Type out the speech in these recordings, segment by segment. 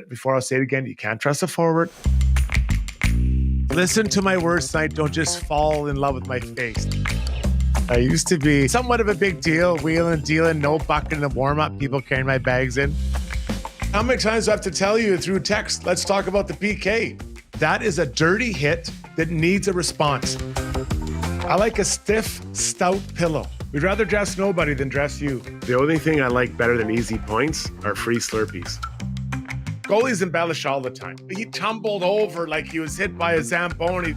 it before. I'll say it again. You can't trust a forward. Listen to my words tonight. Don't just fall in love with my face. I used to be somewhat of a big deal, wheeling, dealing, no bucket in the warm-up, people carrying my bags in. How many times do I have to tell you through text, let's talk about the PK? That is a dirty hit that needs a response. I like a stiff, stout pillow. We'd rather dress nobody than dress you. The only thing I like better than easy points are free Slurpees. Goalies embellish all the time. He tumbled over like he was hit by a Zamboni.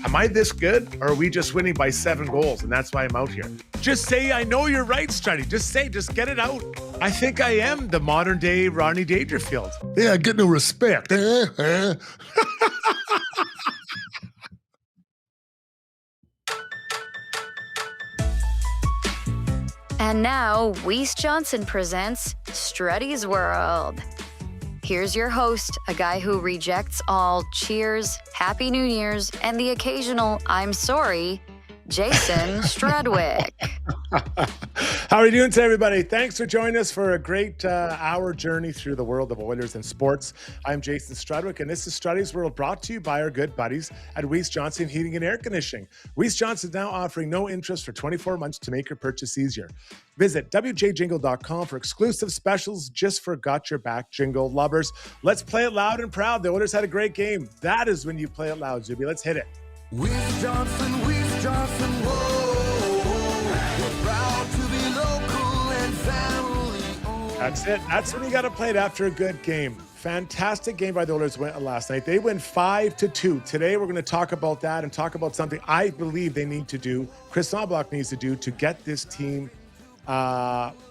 Am I this good, or are we just winning by 7 goals, and that's why I'm out here? Just say, I know you're right, Struddy. Just get it out. I think I am the modern-day Ronnie Dangerfield. Yeah, I get no respect. And now, Weiss Johnson presents Struddy's World. Here's your host, a guy who rejects all cheers, Happy New Year's, and the occasional I'm sorry, Jason Strudwick. How are you doing today, everybody? Thanks for joining us for a great hour journey through the world of Oilers and sports. I'm Jason Strudwick, and this is Struddy's World, brought to you by our good buddies at Weiss Johnson Heating and Air Conditioning. Weiss Johnson is now offering no interest for 24 months to make your purchase easier. Visit WJJingle.com for exclusive specials just for Got Your Back Jingle lovers. Let's play it loud and proud. The Oilers had a great game. That is when you play it loud, Zuby. Let's hit it. Weiss Johnson, whoa. We're proud to be local and family-owned. That's it. That's when you got to play it after a good game. Fantastic game by the Oilers last night. They win 5-2. Today, we're going to talk about that and talk about something I believe they need to do, Chris Knoblauch needs to do to get this team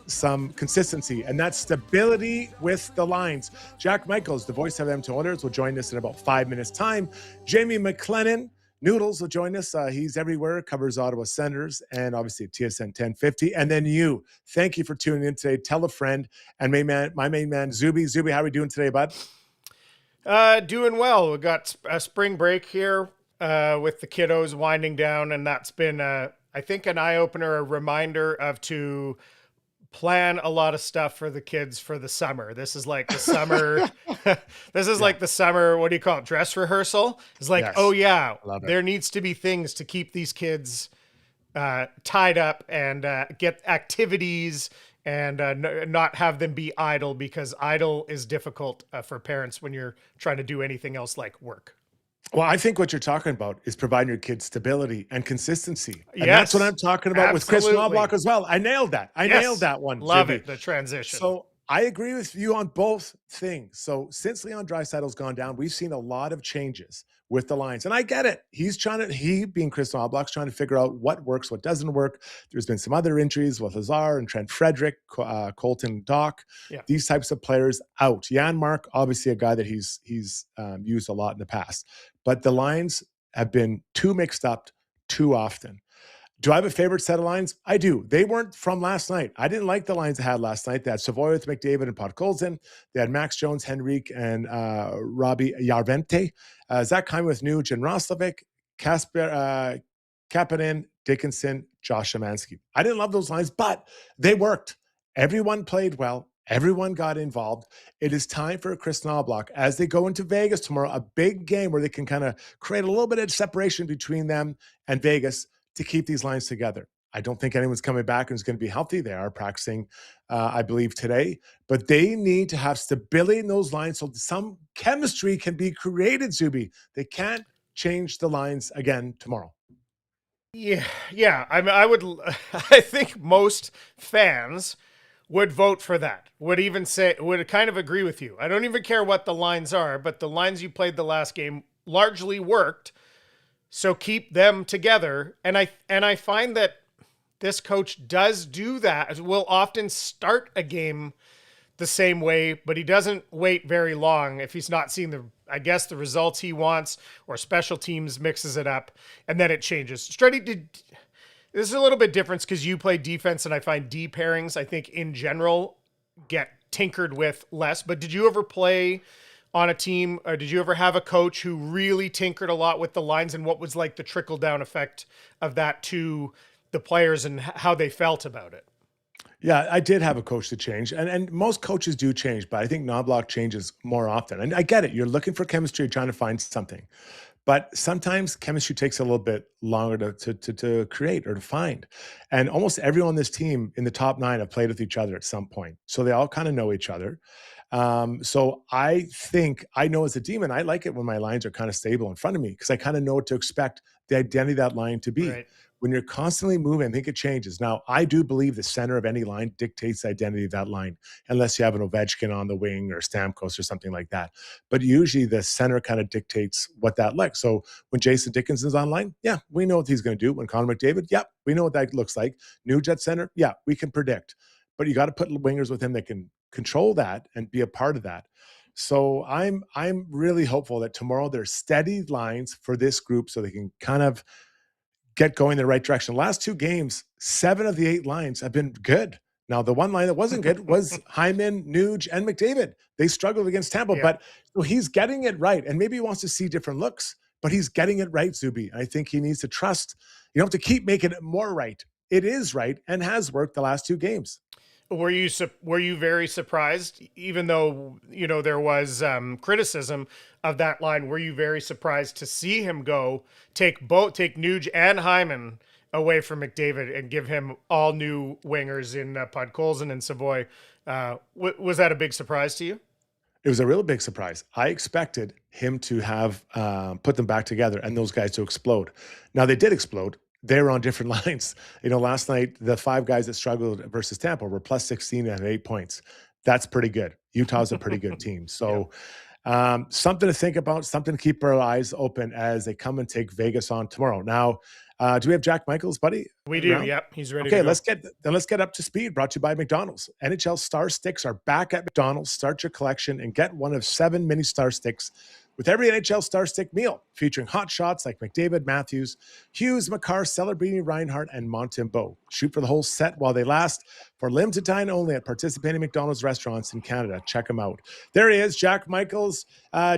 some consistency, and that's stability with the lines. Jack Michaels, the voice of Edmonton Oilers, will join us in about 5 minutes' time. Jamie McLennan, Noodles, will join us. He's everywhere, covers Ottawa Senators, and obviously TSN 1050. And then you, thank you for tuning in today. Tell a friend. And my main man, Zuby. Zuby, how are we doing today, bud? Doing well. We got a spring break here with the kiddos winding down, and that's been I think an eye-opener, a reminder to plan a lot of stuff for the kids for the summer. This is like the summer. This is like the summer. What do you call it? Dress rehearsal. It's like, Yes. Oh yeah, There needs to be things to keep these kids tied up and get activities and not have them be idle, because idle is difficult for parents when you're trying to do anything else like work. Well, I think what you're talking about is providing your kids stability and consistency. And Yes, that's what I'm talking about with Chris absolutely. Knoblauch as well. I nailed that. I nailed that one. Love Zuby. it. The transition. So I agree with you on both things. So since Leon Draisaitl's gone down, we've seen a lot of changes with the lines. And I get it. He being Chris Knoblauch's trying to figure out what works, what doesn't work. There's been some other injuries with Lazar and Trent Frederick, Colton Dock, these types of players out. Jan Mark, obviously a guy that he's used a lot in the past. But the lines have been too mixed up too often. Do I have a favorite set of lines? I do. They weren't from last night. I didn't like the lines they had last night. They had Savoy with McDavid and Podkolzin. They had Max Jones, Henrique, and Robbie Yarvente. Zach Hyman with Nuge and Roslovic. Kasper Kapanen, Dickinson, Josh Szymanski. I didn't love those lines, but they worked. Everyone played well. Everyone got involved. It is time for Chris Knoblauch, as they go into Vegas tomorrow, a big game where they can kind of create a little bit of separation between them and Vegas, to keep these lines together. I don't think anyone's coming back and is going to be healthy. They are practicing, I believe, today. But they need to have stability in those lines so some chemistry can be created, Zuby. They can't change the lines again tomorrow. Yeah. I mean, I think most fans would vote for that, would kind of agree with you. I don't even care what the lines are, but the lines you played the last game largely worked. So keep them together. And I find that this coach does do that. Will often start a game the same way, but he doesn't wait very long if he's not seeing the results he wants, or special teams mixes it up, and then it changes. Struddy, this is a little bit different because you play defense, and I find D pairings, I think in general, get tinkered with less. But did you ever play on a team, or did you ever have a coach who really tinkered a lot with the lines, and what was like the trickle down effect of that to the players and how they felt about it? Yeah, I did have a coach to change, and most coaches do change, but I think Knobloch changes more often. And I get it. You're looking for chemistry, you're trying to find something. But sometimes chemistry takes a little bit longer to create or to find. And almost everyone on this team in the top 9 have played with each other at some point. So they all kind of know each other. So I think I know as a demon, I like it when my lines are kind of stable in front of me because I kind of know what to expect the identity of that line to be. Right. When you're constantly moving, I think it changes. Now, I do believe the center of any line dictates the identity of that line, unless you have an Ovechkin on the wing or Stamkos or something like that. But usually the center kind of dictates what that looks. So when Jason Dickinson's online, yeah, we know what he's going to do. When Connor McDavid, yeah, we know what that looks like. Nuge at center, yeah, we can predict. But you got to put wingers with him that can control that and be a part of that. So I'm really hopeful that tomorrow there's steady lines for this group so they can kind of get going in the right direction. Last 2 games, 7 of the 8 lines have been good. Now, the one line that wasn't good was Hyman, Nuge, and McDavid. They struggled against Tampa, but so he's getting it right. And maybe he wants to see different looks, but he's getting it right, Zuby. I think he needs to trust. You don't have to keep making it more right. It is right and has worked the last 2 games. Were you very surprised, even though there was criticism of that line? Were you very surprised to see him take Nuge and Hyman away from McDavid and give him all new wingers in Podkolzin and Savoy? Was that a big surprise to you? It was a real big surprise. I expected him to have put them back together and those guys to explode. Now they did explode. They were on different lines. Last night, the 5 guys that struggled versus Tampa were plus 16 and 8 points. That's pretty good. Utah's a pretty good team. So something to think about, something to keep our eyes open as they come and take Vegas on tomorrow. Now, do we have Jack Michaels, buddy? We do. Around? Yep. He's ready. Okay, to go. let's get up to speed. Brought to you by McDonald's. NHL Star Sticks are back at McDonald's. Start your collection and get one of 7 mini Star Sticks with every NHL Star Stick meal, featuring hot shots like McDavid, Matthews, Hughes, Makar, Celebrini, Reinhart, and Montembeault. Shoot for the whole set while they last. For limited time only at participating McDonald's restaurants in Canada. Check them out. There he is, Jack Michaels.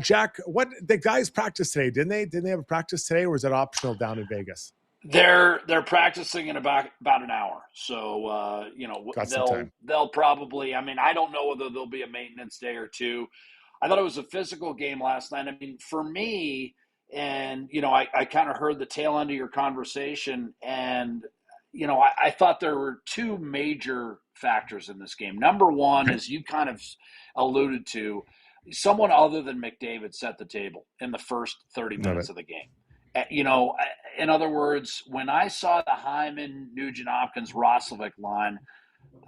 Jack, what the guys practiced today? Didn't they? Didn't they have a practice today, or was it optional down in Vegas? They're practicing in about an hour. So they'll probably. I mean, I don't know whether there'll be a maintenance day or two. I thought it was a physical game last night. I mean, for me, and, I kind of heard the tail end of your conversation, and, I thought there were 2 major factors in this game. Number one, as you kind of alluded to, someone other than McDavid set the table in the first 30 minutes of the game. In other words, when I saw the Hyman, Nugent Hopkins, Roslovic line,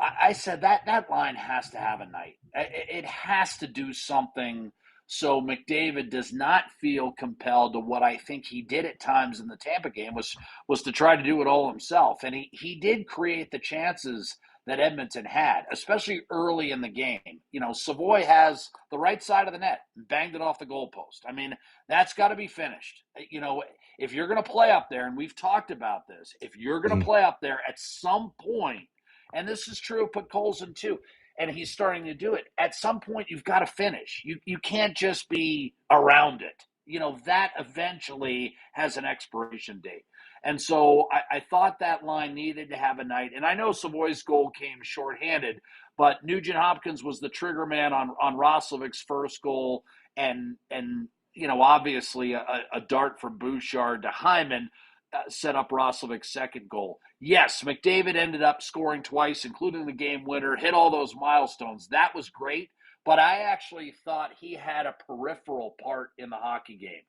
I said that line has to have a night. It has to do something so McDavid does not feel compelled to what I think he did at times in the Tampa game was to try to do it all himself. And he did create the chances that Edmonton had, especially early in the game. Savoy has the right side of the net, banged it off the goalpost. I mean, that's got to be finished. If you're going to play up there, and we've talked about this, if you're going to play up there at some point, and this is true of Podkolzin too, and he's starting to do it, at some point you've got to finish. You can't just be around it. That eventually has an expiration date. And so I thought that line needed to have a night. And I know Savoy's goal came shorthanded, but Nugent Hopkins was the trigger man on Roslovic's first goal, and obviously a dart from Bouchard to Hyman set up Roslovic's second goal. Yes, McDavid ended up scoring twice, including the game winner, hit all those milestones. That was great, but I actually thought he had a peripheral part in the hockey game.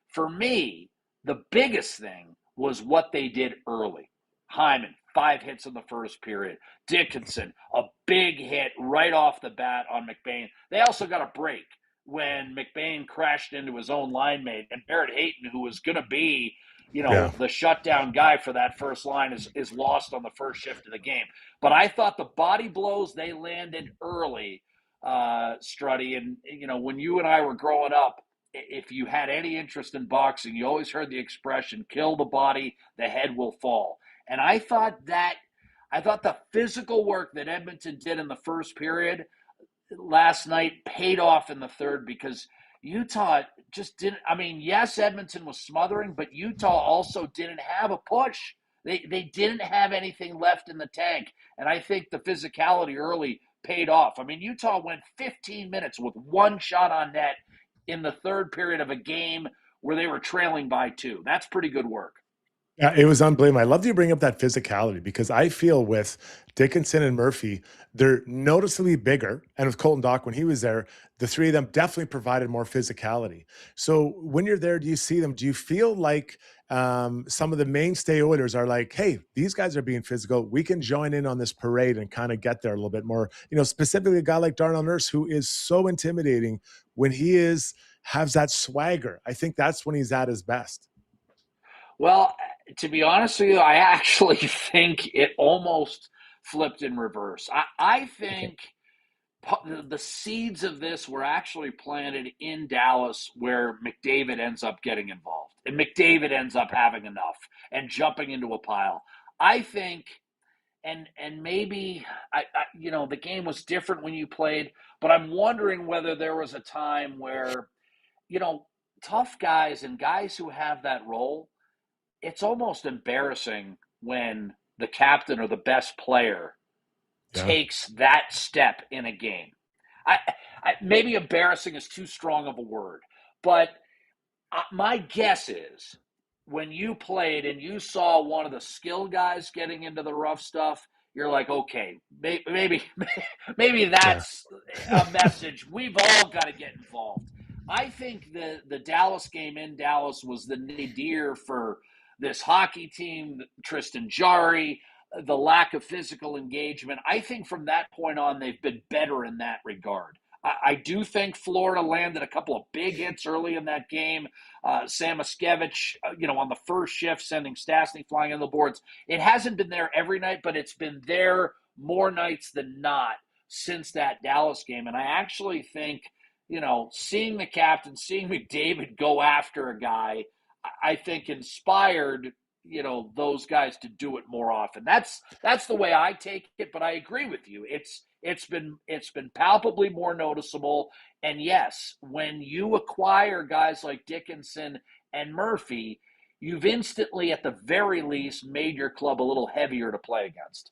For me, the biggest thing was what they did early. Hyman, 5 hits in the first period. Dickinson, a big hit right off the bat on McBain. They also got a break when McBain crashed into his own line mate, and Barrett Hayton, who was going to be the shutdown guy for that first line, is lost on the first shift of the game. But I thought the body blows they landed early, Struddy, and when you and I were growing up, if you had any interest in boxing, you always heard the expression, kill the body, the head will fall. And I thought the physical work that Edmonton did in the first period last night paid off in the third, because Utah just didn't. I mean, yes, Edmonton was smothering, but Utah also didn't have a push. They didn't have anything left in the tank, and I think the physicality early paid off. I mean, Utah went 15 minutes with one shot on net in the third period of a game where they were trailing by 2. That's pretty good work. Yeah, it was unbelievable. I love that you bring up that physicality because I feel with Dickinson and Murphy, they're noticeably bigger. And with Colton Dock, when he was there, the three of them definitely provided more physicality. So when you're there, do you see them? Do you feel like some of the mainstay Oilers are like, hey, these guys are being physical. We can join in on this parade and kind of get there a little bit more. You know, specifically a guy like Darnell Nurse, who is so intimidating when he has that swagger. I think that's when he's at his best. Well, to be honest with you, I actually think it almost flipped in reverse. I think the seeds of this were actually planted in Dallas, where McDavid ends up getting involved and McDavid ends up having enough and jumping into a pile. I think, and maybe the game was different when you played, but I'm wondering whether there was a time where, tough guys and guys who have that role, it's almost embarrassing when the captain or the best player takes that step in a game. I maybe embarrassing is too strong of a word, but my guess is when you played and you saw one of the skill guys getting into the rough stuff, you're like, okay, maybe that's a message. We've all got to get involved. I think the Dallas game in Dallas was the nadir for this hockey team, Tristan Jarry, the lack of physical engagement. I think from that point on, they've been better in that regard. I do think Florida landed a couple of big hits early in that game. Samoskevich, on the first shift, sending Stastny flying on the boards. It hasn't been there every night, but it's been there more nights than not since that Dallas game. And I actually think, seeing the captain, seeing McDavid go after a guy, I think inspired, those guys to do it more often. That's the way I take it, but I agree with you. It's been palpably more noticeable. And yes, when you acquire guys like Dickinson and Murphy, you've instantly, at the very least, made your club a little heavier to play against.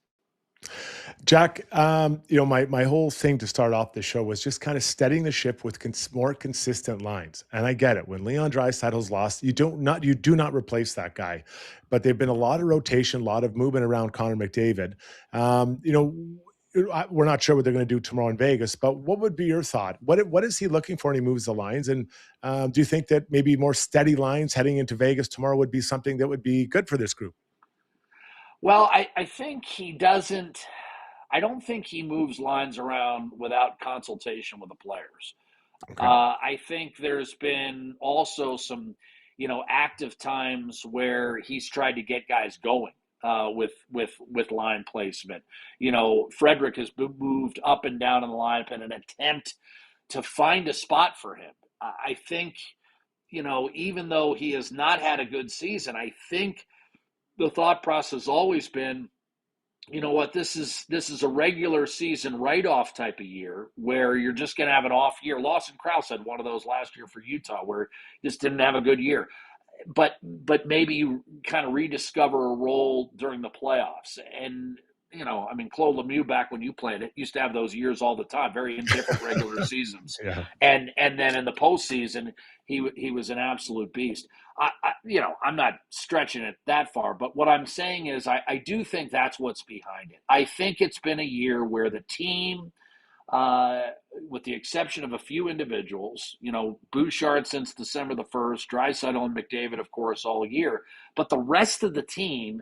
Jack, my whole thing to start off the show was just kind of steadying the ship with more consistent lines. And I get it. When Leon Draisaitl's lost, you do not replace that guy. But there've been a lot of rotation, a lot of movement around Connor McDavid. We're not sure what they're going to do tomorrow in Vegas, but what would be your thought? What is he looking for when he moves the lines? And do you think that maybe more steady lines heading into Vegas tomorrow would be something that would be good for this group? Well, I think he doesn't – I don't think he moves lines around without consultation with the players. Okay. I think there's been also some, active times where he's tried to get guys going with line placement. Frederick has been moved up and down in the lineup in an attempt to find a spot for him. I think, even though he has not had a good season, I think – the thought process has always been, this is a regular season write-off type of year where you're just going to have an off year. Lawson Krause had one of those last year for Utah where he just didn't have a good year. But maybe you kind of rediscover a role during the playoffs. And, Claude Lemieux, back when you played it, used to have those years all the time, very indifferent regular seasons. Yeah. And then in the postseason, he was an absolute beast. I'm not stretching it that far, but what I'm saying is I do think that's what's behind it. I think it's been a year where the team, with the exception of a few individuals, Bouchard since December the 1st, Draisaitl and McDavid, of course, all year, but the rest of the team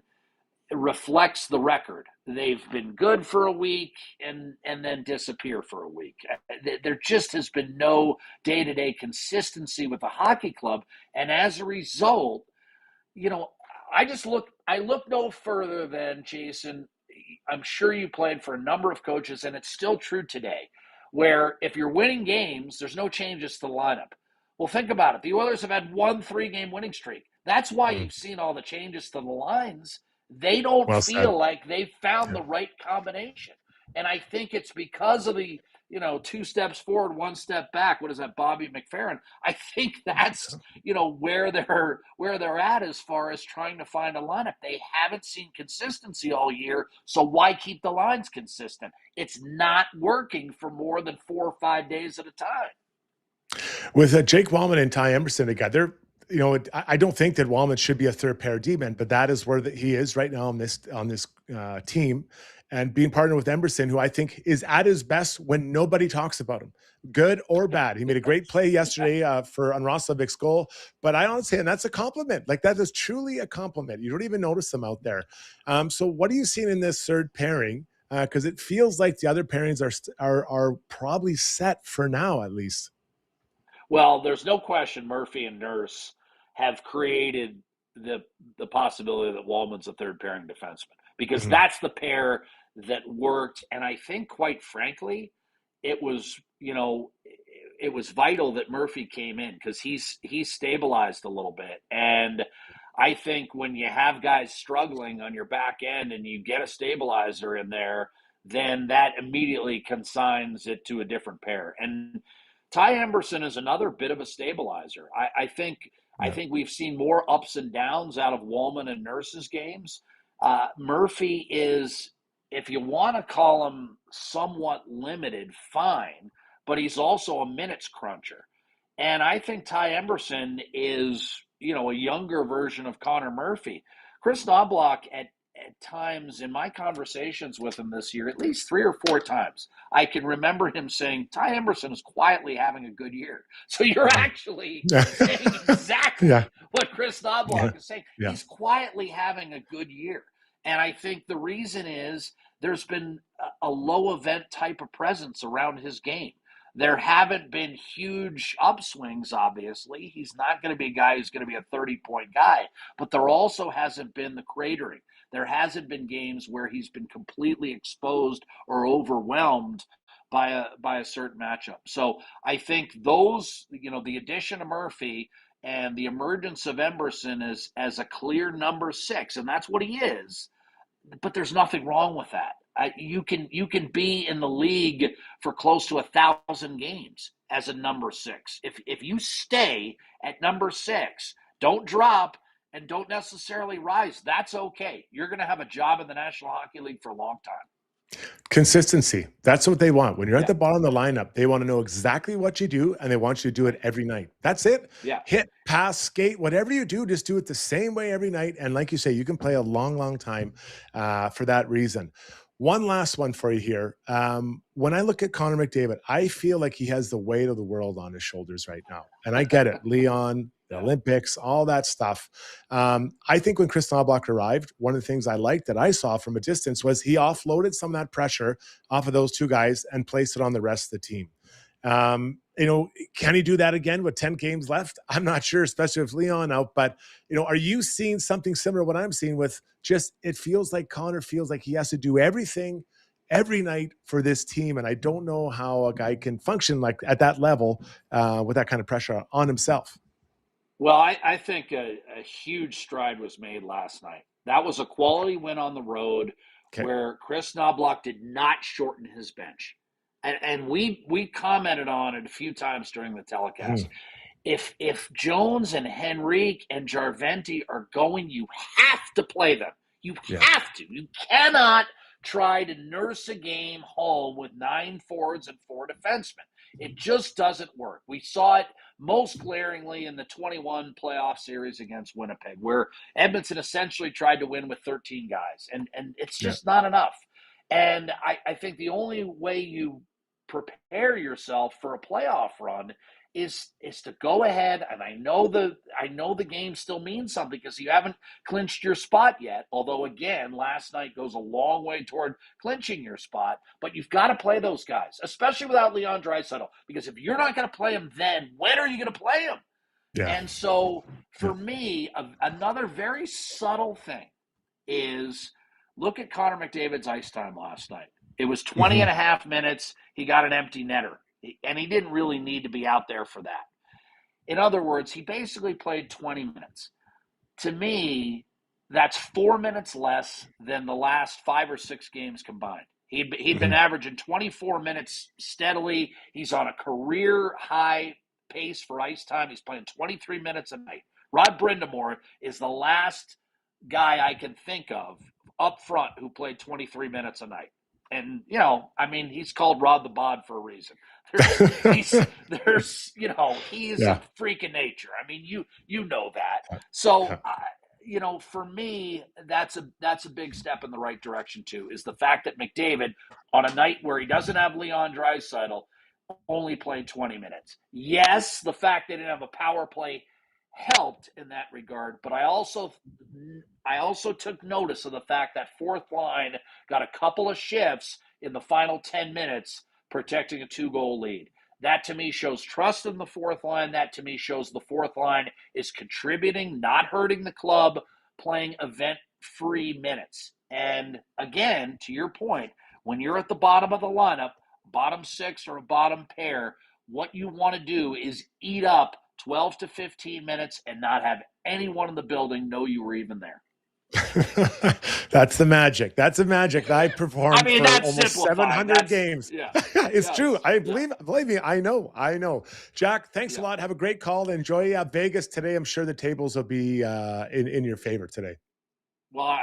reflects the record. They've been good for a week and then disappear for a week. There just has been no day-to-day consistency with the hockey club. And as a result, I look no further than, Jason, I'm sure you played for a number of coaches, and it's still true today, where if you're winning games, there's no changes to the lineup. Well, think about it. The Oilers have had 1 3-game winning streak. That's why you've seen all the changes to the lines. They don't feel like they've found the right combination. And I think it's because of the 2 steps forward, 1 step back. What is that, Bobby McFerrin? I think that's, where they're at as far as trying to find a lineup. They haven't seen consistency all year, so why keep the lines consistent? It's not working for more than 4 or 5 days at a time. With Jake Wallman and Ty Emerson together, I don't think that Wallman should be a third pair D-man, but that is where he is right now on this team. And being partnered with Emerson, who I think is at his best when nobody talks about him, good or bad. He made a great play yesterday on Roslovic's goal. But I honestly, and that's a compliment. Like, that is truly a compliment. You don't even notice them out there. So what are you seeing in this third pairing? Because it feels like the other pairings are probably set for now, at least. Well, there's no question Murphy and Nurse have created the possibility that Wallman's a third pairing defenseman, because that's the pair that worked. And I think, quite frankly, it was vital that Murphy came in, because he's stabilized a little bit. And I think when you have guys struggling on your back end and you get a stabilizer in there, then that immediately consigns it to a different pair. And Ty Emerson is another bit of a stabilizer. I think we've seen more ups and downs out of Wallman and Nurse's games. Murphy is, if you want to call him somewhat limited, fine, but he's also a minutes cruncher. And I think Ty Emerson is, a younger version of Connor Murphy. Chris Knobloch, at times in my conversations with him this year, at least 3 or 4 times, I can remember him saying, Ty Emerson is quietly having a good year. So you're actually saying exactly what Chris Knobloch is saying. Yeah. He's quietly having a good year. And I think the reason is there's been a low event type of presence around his game. There haven't been huge upswings, obviously. He's not going to be a guy who's going to be a 30-point guy, but there also hasn't been the cratering. There hasn't been games where he's been completely exposed or overwhelmed by a certain matchup. So I think those, the addition of Murphy and the emergence of Emerson as a clear number 6, and that's what he is, but there's nothing wrong with that. You can be in the league for close to 1,000 games as a number 6. If you stay at number 6, don't drop and don't necessarily rise, that's okay. You're going to have a job in the National Hockey League for a long time. Consistency. That's what they want. When you're at the bottom of the lineup, they want to know exactly what you do, and they want you to do it every night. That's it. Yeah. Hit, pass, skate, whatever you do, just do it the same way every night. And like you say, you can play a long, long time for that reason. One last one for you here. When I look at Connor McDavid, I feel like he has the weight of the world on his shoulders right now. And I get it. Leon, the Olympics, all that stuff. I think when Chris Knobloch arrived, one of the things I liked that I saw from a distance was he offloaded some of that pressure off of those 2 guys and placed it on the rest of the team. Can he do that again with 10 games left? I'm not sure, especially with Leon out. But, are you seeing something similar to what I'm seeing with just, it feels like Connor feels like he has to do everything every night for this team. And I don't know how a guy can function like at that level with that kind of pressure on himself. Well, I think a huge stride was made last night. That was a quality win on the road where Chris Knobloch did not shorten his bench. And we commented on it a few times during the telecast. If Jones and Henrique and Jarventi are going, you have to play them. You have to. You cannot try to nurse a game home with 9 forwards and 4 defensemen. It just doesn't work. We saw it most glaringly in the 21 playoff series against Winnipeg, where Edmonton essentially tried to win with 13 guys, and it's just not enough. And I think the only way you prepare yourself for a playoff run is to go ahead, and I know the game still means something because you haven't clinched your spot yet, although again last night goes a long way toward clinching your spot, but you've got to play those guys, especially without Leon Draisaitl, because if you're not going to play him, then when are you going to play him? And so for me, another very subtle thing is look at Connor McDavid's ice time last night. It was 20 and a half minutes. He got an empty netter, and he didn't really need to be out there for that. In other words, he basically played 20 minutes. To me, that's 4 minutes less than the last 5 or 6 games combined. He'd been averaging 24 minutes steadily. He's on a career high pace for ice time. He's playing 23 minutes a night. Rod Brindamore is the last guy I can think of up front who played 23 minutes a night. And, he's called Rod the Bod for a reason. He's a freak of nature. I mean, you know that. So, for me, that's a big step in the right direction too, is the fact that McDavid, on a night where he doesn't have Leon Draisaitl, only played 20 minutes. Yes, the fact they didn't have a power play helped in that regard, but I also took notice of the fact that fourth line got a couple of shifts in the final 10 minutes protecting a 2-goal lead. That to me shows trust in the fourth line. That to me shows the fourth line is contributing, not hurting the club, playing event-free minutes. And again, to your point, when you're at the bottom of the lineup, bottom six or a bottom pair, what you want to do is eat up 12 to 15 minutes and not have anyone in the building know you were even there. That's the magic. That's the magic. I performed for almost 700 games. Yeah. It's true. I believe me. I know. Jack, thanks a lot. Have a great call. Enjoy Vegas today. I'm sure the tables will be in your favor today. Well,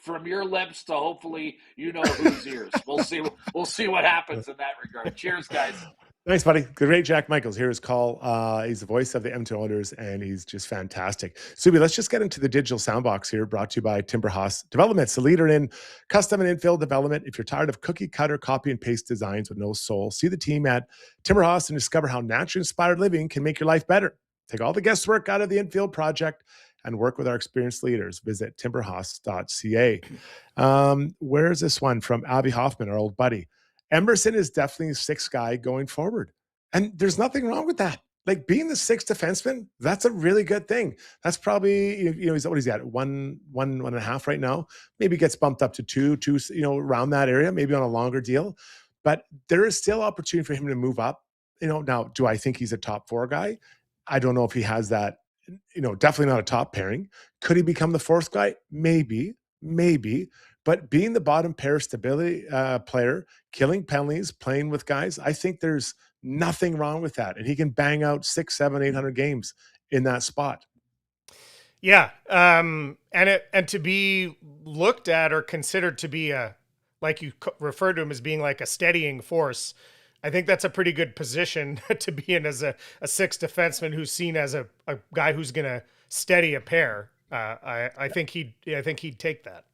from your lips to hopefully whose ears. We'll see. We'll see what happens in that regard. Cheers, guys. Thanks, buddy. Great, Jack Michaels. Here's his call. He's the voice of the Edmonton Oilers, and he's just fantastic. Subi, let's just get into the digital soundbox here, brought to you by Timber Haas Developments, the leader in custom and infill development. If you're tired of cookie cutter, copy and paste designs with no soul, see the team at Timber Haas and discover how naturally inspired living can make your life better. Take all the guesswork out of the infield project and work with our experienced leaders. Visit timberhaas.ca. Where's this one from Abby Hoffman, our old buddy? Emerson is definitely a sixth guy going forward. And there's nothing wrong with that. Like being the sixth defenseman, that's a really good thing. That's probably, he's what he's at, one and a half right now. Maybe gets bumped up to two, around that area, maybe on a longer deal. But there is still opportunity for him to move up. Now, do I think he's a top four guy? I don't know if he has that, definitely not a top pairing. Could he become the fourth guy? Maybe. But being the bottom pair stability player, killing penalties, playing with guys, I think there's nothing wrong with that. And he can bang out 600, 700, 800 games in that spot. Yeah. And to be looked at or considered to be like you referred to him as being like a steadying force, I think that's a pretty good position to be in as a sixth defenseman who's seen as a guy who's going to steady a pair. I think he'd take that.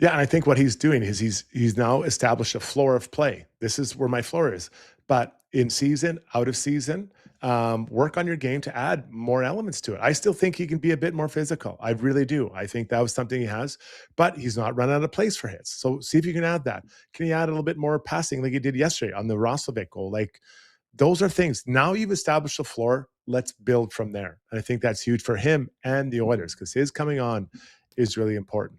Yeah, and I think what he's doing is he's now established a floor of play. This is where my floor is. But in season, out of season, work on your game to add more elements to it. I still think he can be a bit more physical. I really do. I think that was something he has, but he's not run out of place for hits. So see if you can add that. Can he add a little bit more passing like he did yesterday on the Roslovic goal? Like those are things. Now you've established a floor. Let's build from there. And I think that's huge for him and the Oilers because his coming on is really important.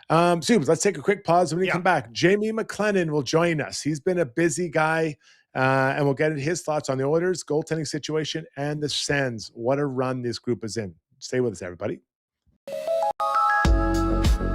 Let's take a quick pause. When we come back, Jamie McLennan will join us. He's been a busy guy, and we'll get into his thoughts on the Oilers, goaltending situation, and the Sens. What a run this group is in. Stay with us, everybody.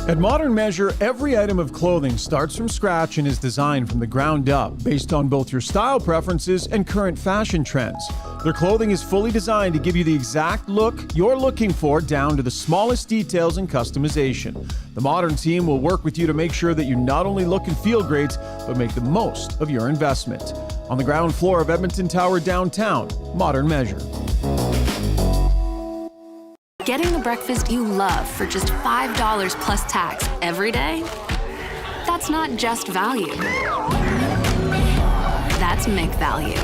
At Modern Measure, every item of clothing starts from scratch and is designed from the ground up based on both your style preferences and current fashion trends. Their clothing is fully designed to give you the exact look you're looking for down to the smallest details and customization. The Modern team will work with you to make sure that you not only look and feel great, but make the most of your investment. On the ground floor of Edmonton Tower downtown, Modern Measure. Getting the breakfast you love for just $5 plus tax every day? That's not just value. That's McValue.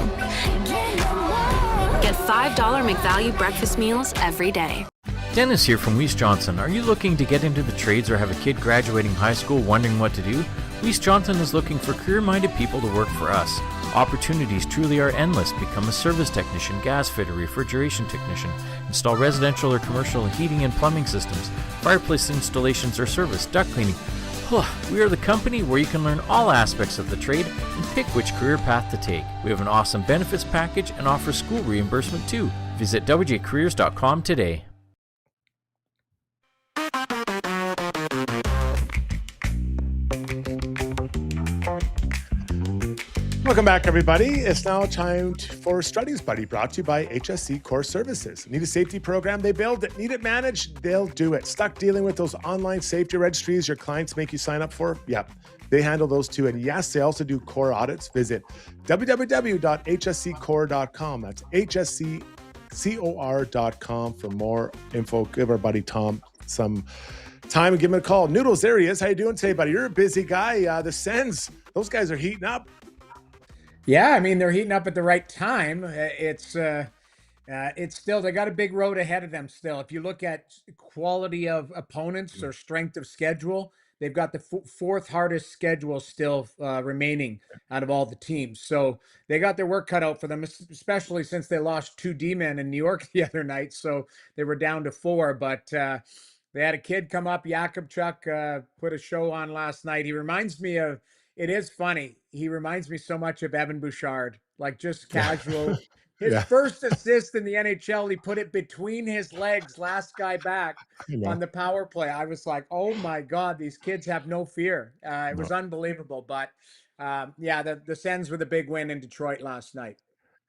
Get $5 McValue breakfast meals every day. Dennis here from Weiss Johnson. Are you looking to get into the trades or have a kid graduating high school wondering what to do? Weiss Johnson is looking for career-minded people to work for us. Opportunities truly are endless. Become a service technician, gas fitter, refrigeration technician, install residential or commercial heating and plumbing systems, fireplace installations or service, duct cleaning. We are the company where you can learn all aspects of the trade and pick which career path to take. We have an awesome benefits package and offer school reimbursement too. Visit wjcareers.com today. Welcome back, everybody. It's now time for Struddy's Buddy, brought to you by HSC Core Services. Need a safety program? They build it. Need it managed? They'll do it. Stuck dealing with those online safety registries your clients make you sign up for? Yep. They handle those too. And yes, they also do core audits. Visit www.hsccore.com. That's hsccor.com for more info. Give our buddy Tom some time and give him a call. Noodles, there he is. How you doing today, buddy? You're a busy guy. The Sens, those guys are heating up. Yeah, I mean, they're heating up at the right time. It's still, they got a big road ahead of them still. If you look at quality of opponents or strength of schedule, they've got the fourth hardest schedule still remaining out of all the teams. So they got their work cut out for them, especially since they lost 2 D-men in New York the other night. So they were down to 4, but they had a kid come up, Jakubchuk, put a show on last night. He reminds me of, it is funny. He reminds me so much of Evan Bouchard, like just casual. His first assist in the NHL, he put it between his legs, last guy back on the power play. I was like, oh my God, these kids have no fear. It was unbelievable. But the Sens with a big win in Detroit last night.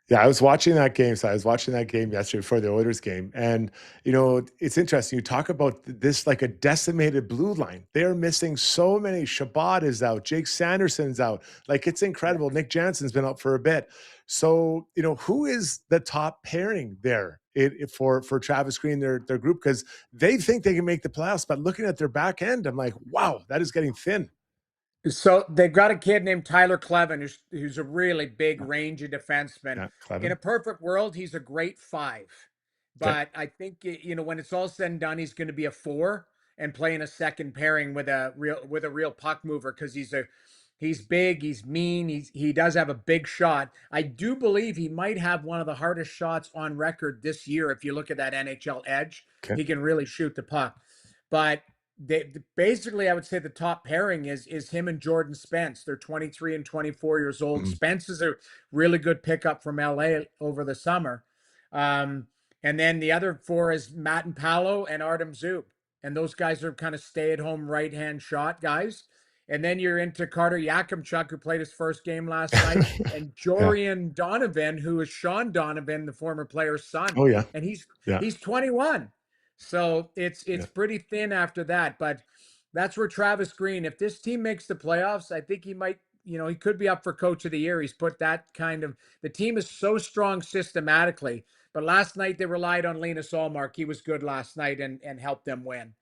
Yeah, I was watching that game. So I was watching that game yesterday before the Oilers game. And, you know, it's interesting. You talk about this like a decimated blue line. They're missing so many. Shabbat is out. Jake Sanderson's out. Like, it's incredible. Nick Jansen's been out for a bit. So, you know, who is the top pairing there for Travis Green, their group? Because they think they can make the playoffs. But looking at their back end, I'm like, wow, that is getting thin. So they've got a kid named Tyler Clevin, who's a really big rangy defenseman. In a perfect world, he's a great 5. But I think, you know, when it's all said and done, he's going to be a 4 and playing a second pairing with a real puck mover, because he's big, he's mean, he does have a big shot. I do believe he might have one of the hardest shots on record this year. If you look at that NHL edge, he can really shoot the puck. But basically, I would say the top pairing is him and Jordan Spence. They're 23 and 24 years old. Spence is a really good pickup from LA over the summer. And then the other 4 is Matt and Paolo and Artem Zub. And those guys are kind of stay-at-home right-hand shot guys. And then you're into Carter Yakimchuk, who played his first game last night, and Jorian Donovan, who is Sean Donovan, the former player's son. Oh, yeah. And he's 21. So it's pretty thin after that. But that's where Travis Green, if this team makes the playoffs, I think he might, you know, he could be up for Coach of the Year. He's put that kind of, the team is so strong systematically. But last night they relied on Linus Ullmark. He was good last night and helped them win.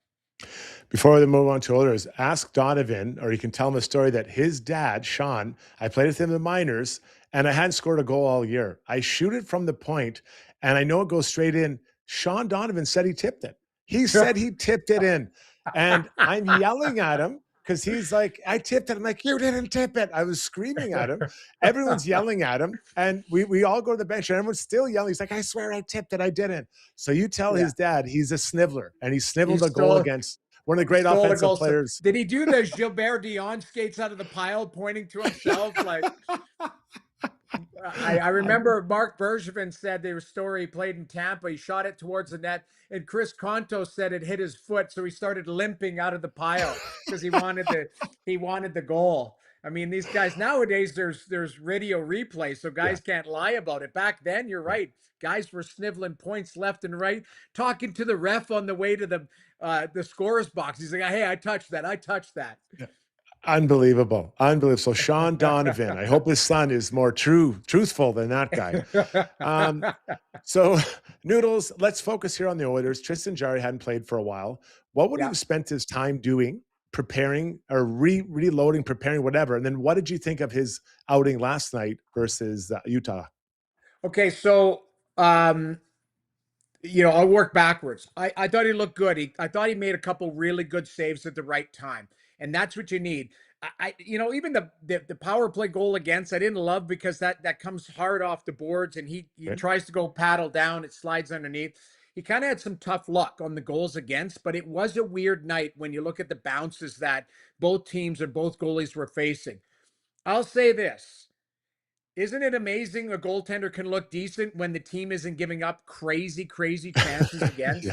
Before we move on to Oilers, ask Donovan, or you can tell him a story that his dad, Sean, I played with him in the minors, and I hadn't scored a goal all year. I shoot it from the point, and I know it goes straight in. Sean Donovan said he tipped it. He said he tipped it in. And I'm yelling at him because he's like, I tipped it. I'm like, you didn't tip it. I was screaming at him. Everyone's yelling at him. And we all go to the bench and everyone's still yelling. He's like, I swear I tipped it. I didn't. So you tell his dad he's a sniveler, and he sniveled a goal against one of the great offensive players. Did he do the Gilbert Dion skates out of the pile pointing to himself? Like, I remember Mark Bergevin said there was a story, he played in Tampa, he shot it towards the net, and Chris Conto said it hit his foot, so he started limping out of the pile because he wanted the goal. I mean, these guys nowadays, there's radio replay, so guys can't lie about it. Back then, you're right. Guys were sniveling points left and right, talking to the ref on the way to the scorer's box. He's like, hey, I touched that. Yeah. Unbelievable. So Sean Donovan, I hope his son is more truthful than that guy. So Noodles, let's focus here on the Oilers. Tristan Jarry hadn't played for a while. What would he have spent his time doing, preparing or reloading, preparing, whatever? And then what did you think of his outing last night versus Utah? Okay, so you know, I'll work backwards. I thought he looked good. I thought he made a couple really good saves at the right time. And that's what you need. You know, even the power play goal against, I didn't love, because that comes hard off the boards, and he tries to go paddle down, it slides underneath. He kind of had some tough luck on the goals against, but it was a weird night when you look at the bounces that both teams and both goalies were facing. I'll say this. Isn't it amazing a goaltender can look decent when the team isn't giving up crazy chances against?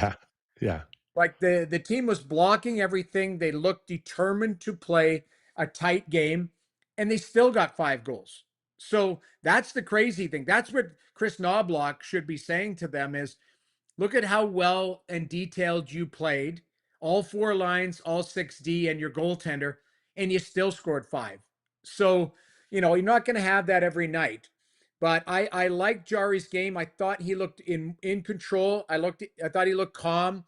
Yeah. Like the team was blocking everything. They looked determined to play a tight game, and they still got 5 goals. So that's the crazy thing. That's what Chris Knobloch should be saying to them is, look at how well and detailed you played, all 4 lines, all 6D, and your goaltender, and you still scored 5. So, you're not going to have that every night. But I like Jarry's game. I thought he looked in control. I thought he looked calm.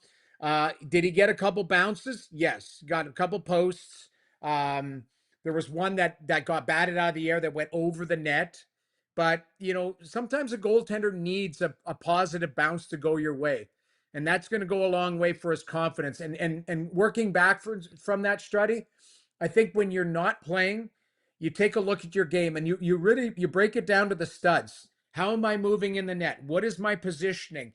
Did he get a couple bounces? Yes, got a couple posts. There was one that got batted out of the air that went over the net. But, sometimes a goaltender needs a positive bounce to go your way. And that's going to go a long way for his confidence. And working back from that, Struddy, I think when you're not playing, you take a look at your game and you really break it down to the studs. How am I moving in the net? What is my positioning?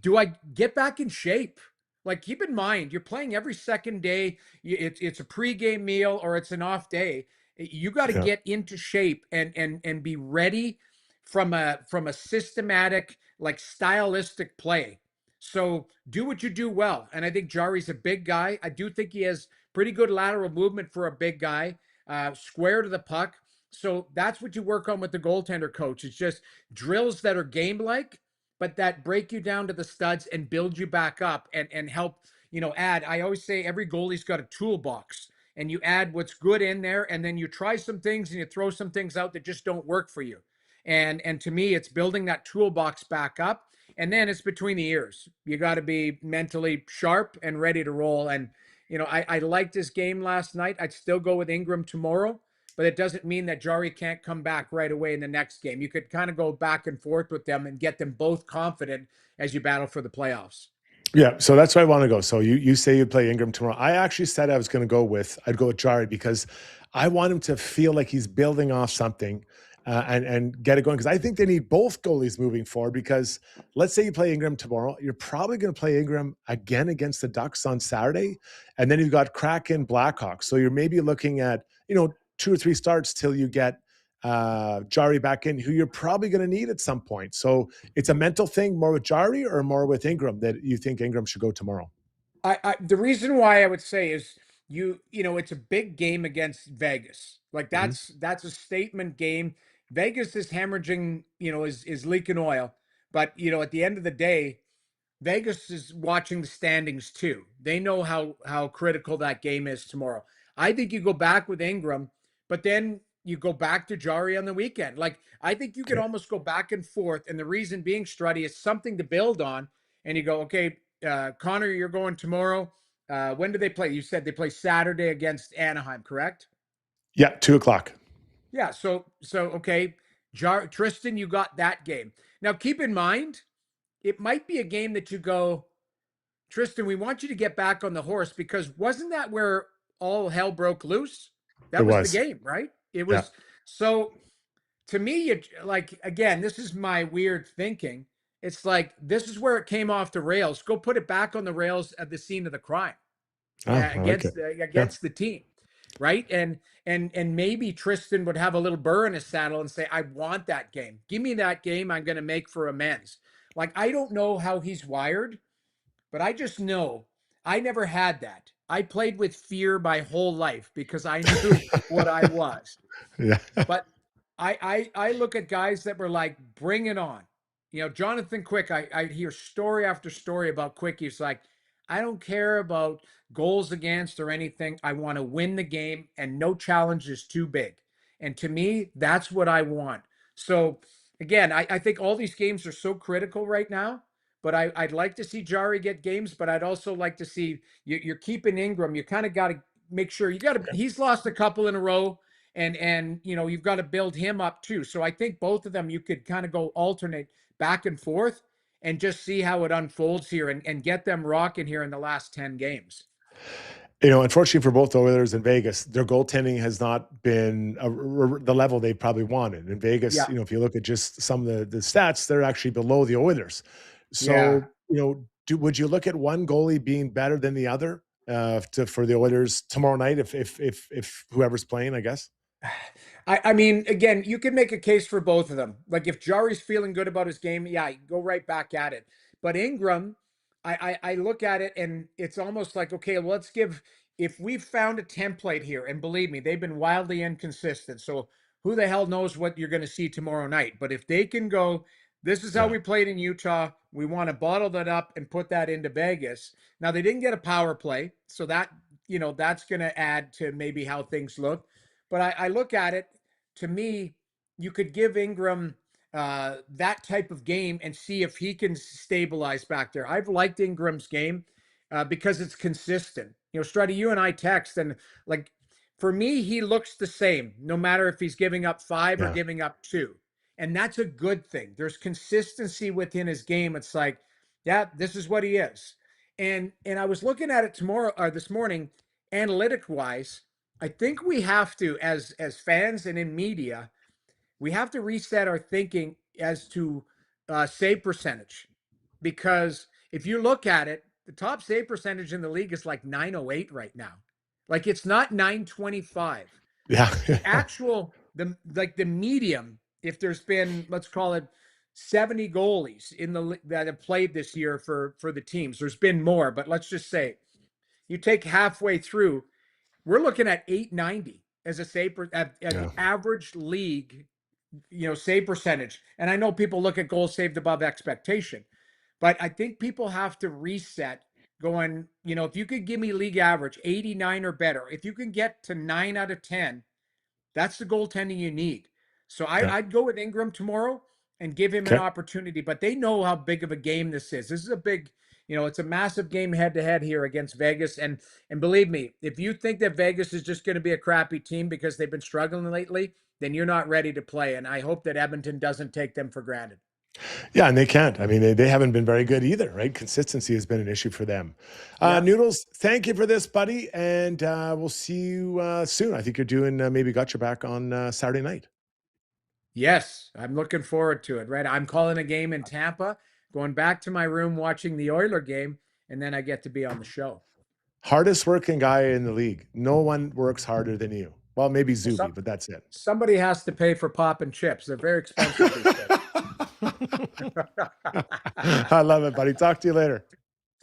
Do I get back in shape? Like, keep in mind, you're playing every second day. It's a pregame meal or it's an off day. You got to get into shape and be ready from a systematic, like, stylistic play. So do what you do well. And I think Jarry's a big guy. I do think he has pretty good lateral movement for a big guy, square to the puck. So that's what you work on with the goaltender coach. It's just drills that are game-like, but that break you down to the studs and build you back up and help, add. I always say every goalie's got a toolbox, and you add what's good in there, and then you try some things and you throw some things out that just don't work for you. And to me, it's building that toolbox back up, and then it's between the ears. You got to be mentally sharp and ready to roll. And I liked this game last night. I'd still go with Ingram tomorrow, but it doesn't mean that Jarry can't come back right away in the next game. You could kind of go back and forth with them and get them both confident as you battle for the playoffs. Yeah, so that's where I want to go. So you say you play Ingram tomorrow. I actually said I'd go with Jarry because I want him to feel like he's building off something and get it going. Because I think they need both goalies moving forward. Because let's say you play Ingram tomorrow, you're probably going to play Ingram again against the Ducks on Saturday, and then you've got Kraken Blackhawks. So you're maybe looking at 2 or 3 starts till you get Jarry back in, who you're probably going to need at some point. So it's a mental thing more with Jarry or more with Ingram that you think Ingram should go tomorrow? The reason why I would say is it's a big game against Vegas. Like that's a statement game. Vegas is hemorrhaging, is leaking oil. But, at the end of the day, Vegas is watching the standings too. They know how critical that game is tomorrow. I think you go back with Ingram, but then you go back to Jarry on the weekend. Like, I think you could almost go back and forth. And the reason being, Struddy, is something to build on. And you go, okay, Connor, you're going tomorrow. When do they play? You said they play Saturday against Anaheim, correct? Yeah, 2:00. Yeah. So okay, Tristan, you got that game. Now keep in mind, it might be a game that you go, Tristan, we want you to get back on the horse, because wasn't that where all hell broke loose? That was the game, right? It was. Yeah. So to me, again, this is my weird thinking. It's like, this is where it came off the rails. Go put it back on the rails at the scene of the crime against the team, right? And maybe Tristan would have a little burr in his saddle and say, I want that game. Give me that game. I'm going to make for amends. Like, I don't know how he's wired, but I just know I never had that. I played with fear my whole life because I knew what I was. Yeah. But I look at guys that were like, bring it on. Jonathan Quick, I hear story after story about Quick. He's like, I don't care about goals against or anything. I want to win the game, and no challenge is too big. And to me, that's what I want. So again, I think all these games are so critical right now, but I'd like to see Jarry get games, but I'd also like to see you're keeping Ingram. You kind of got to make sure he's lost a couple in a row, and you've got to build him up too. So I think both of them, you could kind of go alternate back and forth and just see how it unfolds here and get them rocking here in the last 10 games. Unfortunately for both the Oilers and Vegas, their goaltending has not been the level they probably wanted. In Vegas, if you look at just some of the stats, they're actually below the Oilers. So, would you look at one goalie being better than the other for the Oilers tomorrow night if whoever's playing, I guess? I mean, again, you can make a case for both of them. Like, if Jarry's feeling good about his game, go right back at it. But Ingram, I look at it and it's almost like, okay, if we've found a template here, and believe me, they've been wildly inconsistent. So who the hell knows what you're going to see tomorrow night. But if they can go, this is how we played in Utah. We want to bottle that up and put that into Vegas. Now, they didn't get a power play, so that, that's going to add to maybe how things look. But I look at it, to me, you could give Ingram that type of game and see if he can stabilize back there. I've liked Ingram's game because it's consistent. Struddy, you and I text, and like, for me, he looks the same, no matter if he's giving up 5 or giving up 2. And that's a good thing. There's consistency within his game. It's like, this is what he is. And I was looking at it this morning, analytic wise. I think we have to, as fans and in media, we have to reset our thinking as to save percentage. Because if you look at it, the top save percentage in the league is like 908 right now. Like, it's not 925. Yeah. the medium, if there's been, let's call it 70 goalies that have played this year for the teams, there's been more, but let's just say you take halfway through, we're looking at 890 as a save average league, save percentage. And I know people look at goals saved above expectation, but I think people have to reset going, if you could give me league average 89 or better, if you can get to 9 out of 10, that's the goaltending you need. So I'd go with Ingram tomorrow and give him an opportunity, but they know how big of a game this is. This is a big, it's a massive game head to head here against Vegas. And believe me, if you think that Vegas is just going to be a crappy team because they've been struggling lately, then you're not ready to play. And I hope that Edmonton doesn't take them for granted. Yeah, and they can't. I mean, they haven't been very good either, right? Consistency has been an issue for them. Noodles, thank you for this, buddy, and we'll see you soon. I think you're doing maybe Got Your Back on Saturday night. Yes, I'm looking forward to it, right? I'm calling a game in Tampa, going back to my room, watching the Oiler game, and then I get to be on the show. Hardest working guy in the league. No one works harder than you. Well, maybe Zuby, but that's it. Somebody has to pay for pop and chips. They're very expensive these days. I love it, buddy. Talk to you later.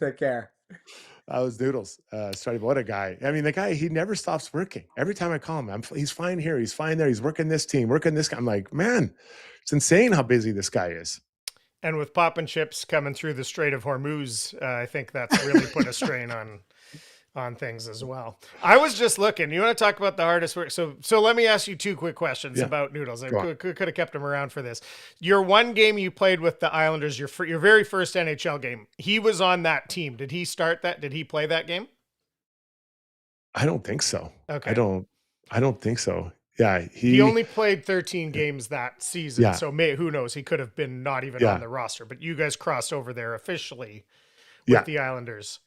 Take care. That was Noodles. Sorry, what a guy. I mean, the guy, he never stops working. Every time I call him, he's fine here. He's fine there. He's working this team, working this guy. I'm like, man, it's insane how busy this guy is. And with pop and chips coming through the Strait of Hormuz, I think that's really put a strain on things as well. I was just looking. You want to talk about the hardest work? So let me ask you 2 quick questions about Noodles. I could have kept him around for this. Your one game you played with the Islanders, your very first NHL game, he was on that team. Did he start that? Did he play that game? I don't think so. Okay. I don't think so. Yeah. He only played 13 games that season. Yeah. So who knows? He could have been not even on the roster, but you guys crossed over there officially with the Islanders.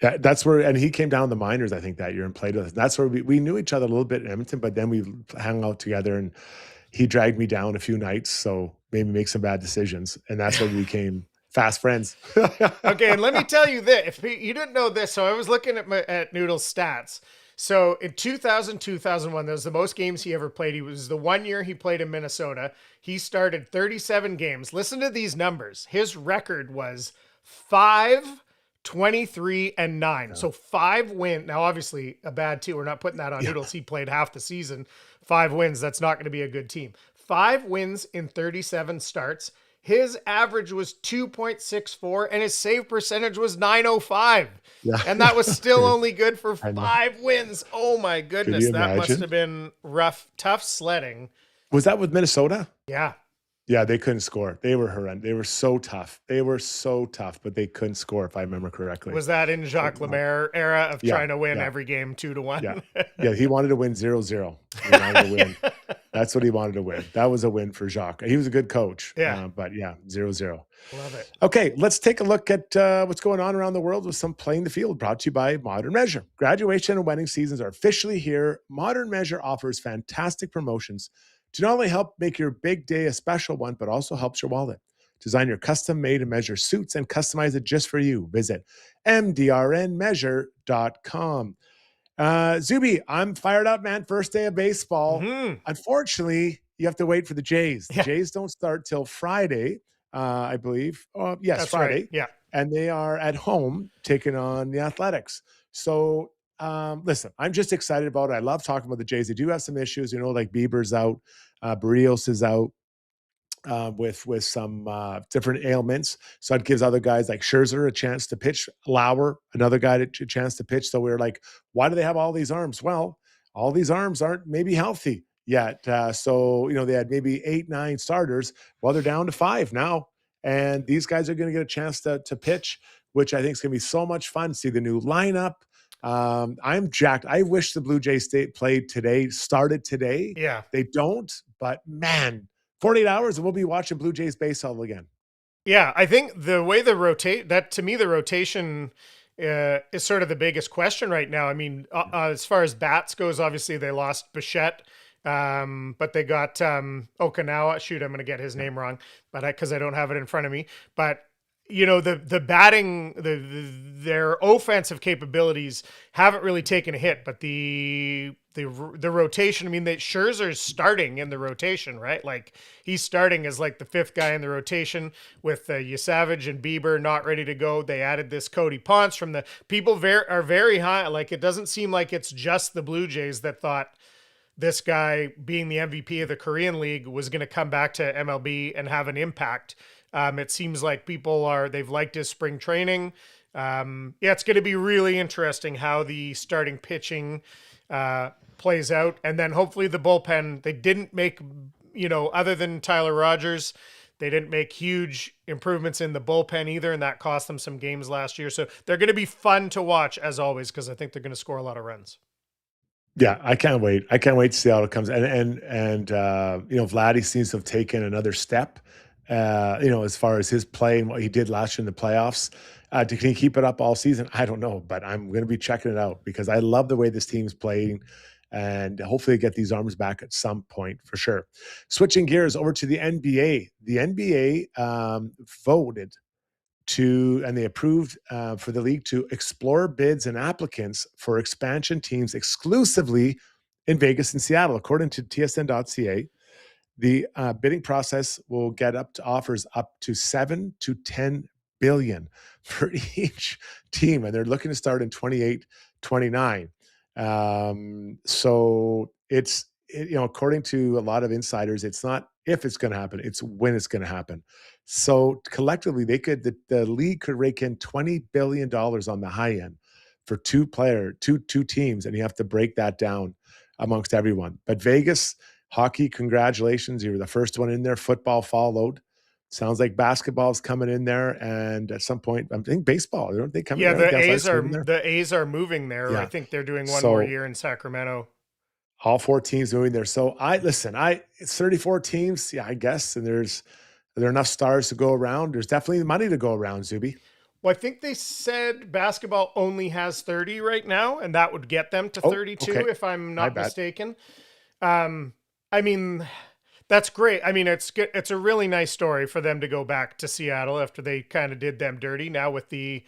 Yeah, that's where, and he came down the minors, I think, that year and played with us. That's where we knew each other a little bit in Edmonton, but then we hung out together and he dragged me down a few nights, so made me make some bad decisions. And that's where we became fast friends. Okay, and let me tell you this. If you didn't know this, so I was looking at Noodle's stats. So in 2000, 2001, that was the most games he ever played. He was the 1 year he played in Minnesota. He started 37 games. Listen to these numbers. His record was 5-23-9. So 5 wins. Now, obviously, a bad 2. We're not putting that on Noodles. He played half the season. 5 wins. That's not going to be a good team. 5 wins in 37 starts. His average was 2.64 and his save percentage was 905. Yeah. And that was still only good for 5 wins. Oh my goodness. That must have been rough, tough sledding. Was that with Minnesota? Yeah. Yeah, they couldn't score. They were horrendous. They were so tough. But they couldn't score, if I remember correctly. Was that in Jacques Lemaire era of trying to win every game 2-1? Yeah, he wanted to win 0-0. He wanted to win. That's what he wanted to win. That was a win for Jacques. He was a good coach. Yeah. But 0-0. Love it. Okay, let's take a look at what's going on around the world with some Playing the Field, brought to you by Modern Measure. Graduation and wedding seasons are officially here. Modern Measure offers fantastic promotions to not only help make your big day a special one, but also helps your wallet. Design your custom-made and measure suits and customize it just for you. Visit mdrnmeasure.com. Zuby, I'm fired up, man. First day of baseball. Mm-hmm. Unfortunately, you have to wait for the Jays. The Jays don't start till Friday, I believe. Yes, that's Friday. Right. Yeah. And they are at home taking on the Athletics. So listen, I'm just excited about it. I love talking about the Jays. They do have some issues, like Bieber's out, Barrios is out. With some different ailments. So it gives other guys like Scherzer a chance to pitch, Lauer, another guy a chance to pitch. So we're like, why do they have all these arms? Well, all these arms aren't maybe healthy yet. So, they had maybe 8, 9 starters. Well, they're down to 5 now. And these guys are going to get a chance to pitch, which I think is going to be so much fun. See the new lineup. I'm jacked. I wish the Blue Jays started today. Yeah. They don't, but man, 48 hours and we'll be watching Blue Jays baseball again. Yeah, I think the way the rotation is sort of the biggest question right now. I mean, as far as bats goes, obviously they lost Bichette, but they got Okinawa. Shoot, I'm going to get his name wrong, but because I don't have it in front of me. But the batting, their offensive capabilities haven't really taken a hit, but the rotation, I mean, Scherzer's starting in the rotation, right? Like he's starting as like the 5th guy in the rotation with Yasavage and Bieber not ready to go. They added this Cody Ponce from the people are very high. Like it doesn't seem like it's just the Blue Jays that thought this guy being the MVP of the Korean League was going to come back to MLB and have an impact. It seems like they've liked his spring training. It's going to be really interesting how the starting pitching plays out. And then hopefully the bullpen, they didn't make, other than Tyler Rogers, they didn't make huge improvements in the bullpen either. And that cost them some games last year. So they're going to be fun to watch as always, because I think they're going to score a lot of runs. Yeah, I can't wait. I can't wait to see how it comes. And Vladdy seems to have taken another step. As far as his play and what he did last year in the playoffs. Can he keep it up all season? I don't know, but I'm going to be checking it out because I love the way this team's playing and hopefully get these arms back at some point for sure. Switching gears over to the NBA. The NBA voted and they approved for the league to explore bids and applicants for expansion teams exclusively in Vegas and Seattle. According to TSN.ca, the bidding process will get up to offers up to 7 to 10 billion for each team. And they're looking to start in 28, 29. So it's, according to a lot of insiders, it's not if it's going to happen, it's when it's going to happen. So collectively the league could rake in $20 billion on the high end for two teams. And you have to break that down amongst everyone. But Vegas, hockey, congratulations. You were the first one in there. Football followed. Sounds like basketball's coming in there. And at some point, I think baseball, aren't they coming there? The A's are moving there. Yeah. I think they're doing one more year in Sacramento. All 4 teams moving there. So it's 34 teams. Yeah, I guess. And are there enough stars to go around? There's definitely money to go around, Zuby. Well, I think they said basketball only has 30 right now, and that would get them to 32, if I'm not mistaken. I mean, that's great. I mean, it's a really nice story for them to go back to Seattle after they kind of did them dirty. Now with the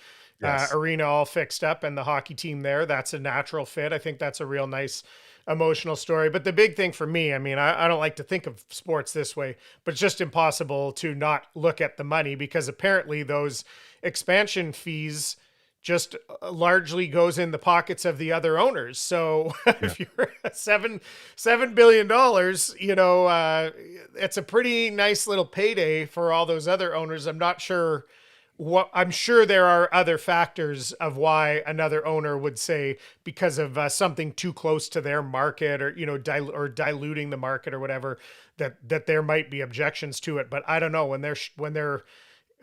arena all fixed up and the hockey team there, that's a natural fit. I think that's a real nice emotional story. But the big thing for me, I mean, I don't like to think of sports this way, but it's just impossible to not look at the money because apparently those expansion fees just largely goes in the pockets of the other owners. So if you're $7 billion, it's a pretty nice little payday for all those other owners. I'm sure there are other factors of why another owner would say because of something too close to their market or, diluting the market or whatever, that there might be objections to it. But I don't know when they're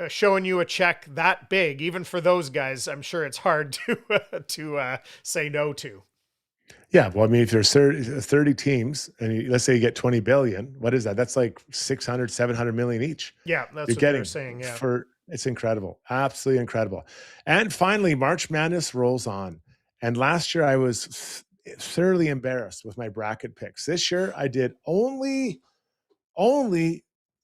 showing you a check that big, even for those guys, I'm sure it's hard to say no to. Yeah. Well, I mean, if there's 30 teams and let's say you get 20 billion, what is that? That's like 600, 700 million each. Yeah. That's what they're saying. Yeah. It's incredible. Absolutely incredible. And finally, March Madness rolls on. And last year I was thoroughly embarrassed with my bracket picks. This year I did only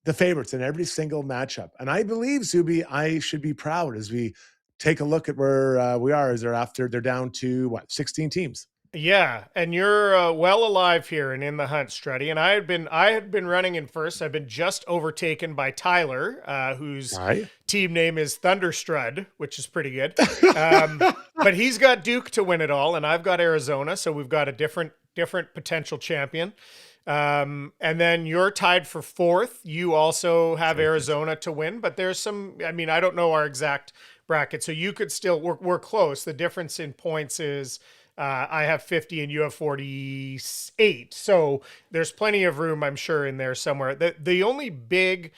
the favorites in every single matchup. And I believe, Zuby, I should be proud as we take a look at where we are as they're down to 16 teams. Yeah, and you're well alive here and in the hunt, Struddy. And I had been running in first. I've been just overtaken by Tyler, whose team name is Thunderstrud, which is pretty good. But he's got Duke to win it all, and I've got Arizona, so we've got a different potential champion. And then you're tied for fourth. You also have Arizona to win, but there's some. I mean, I don't know our exact bracket, so you could still we're close. The difference in points is. I have 50 and you have 48. So there's plenty of room, I'm sure, in there somewhere. The only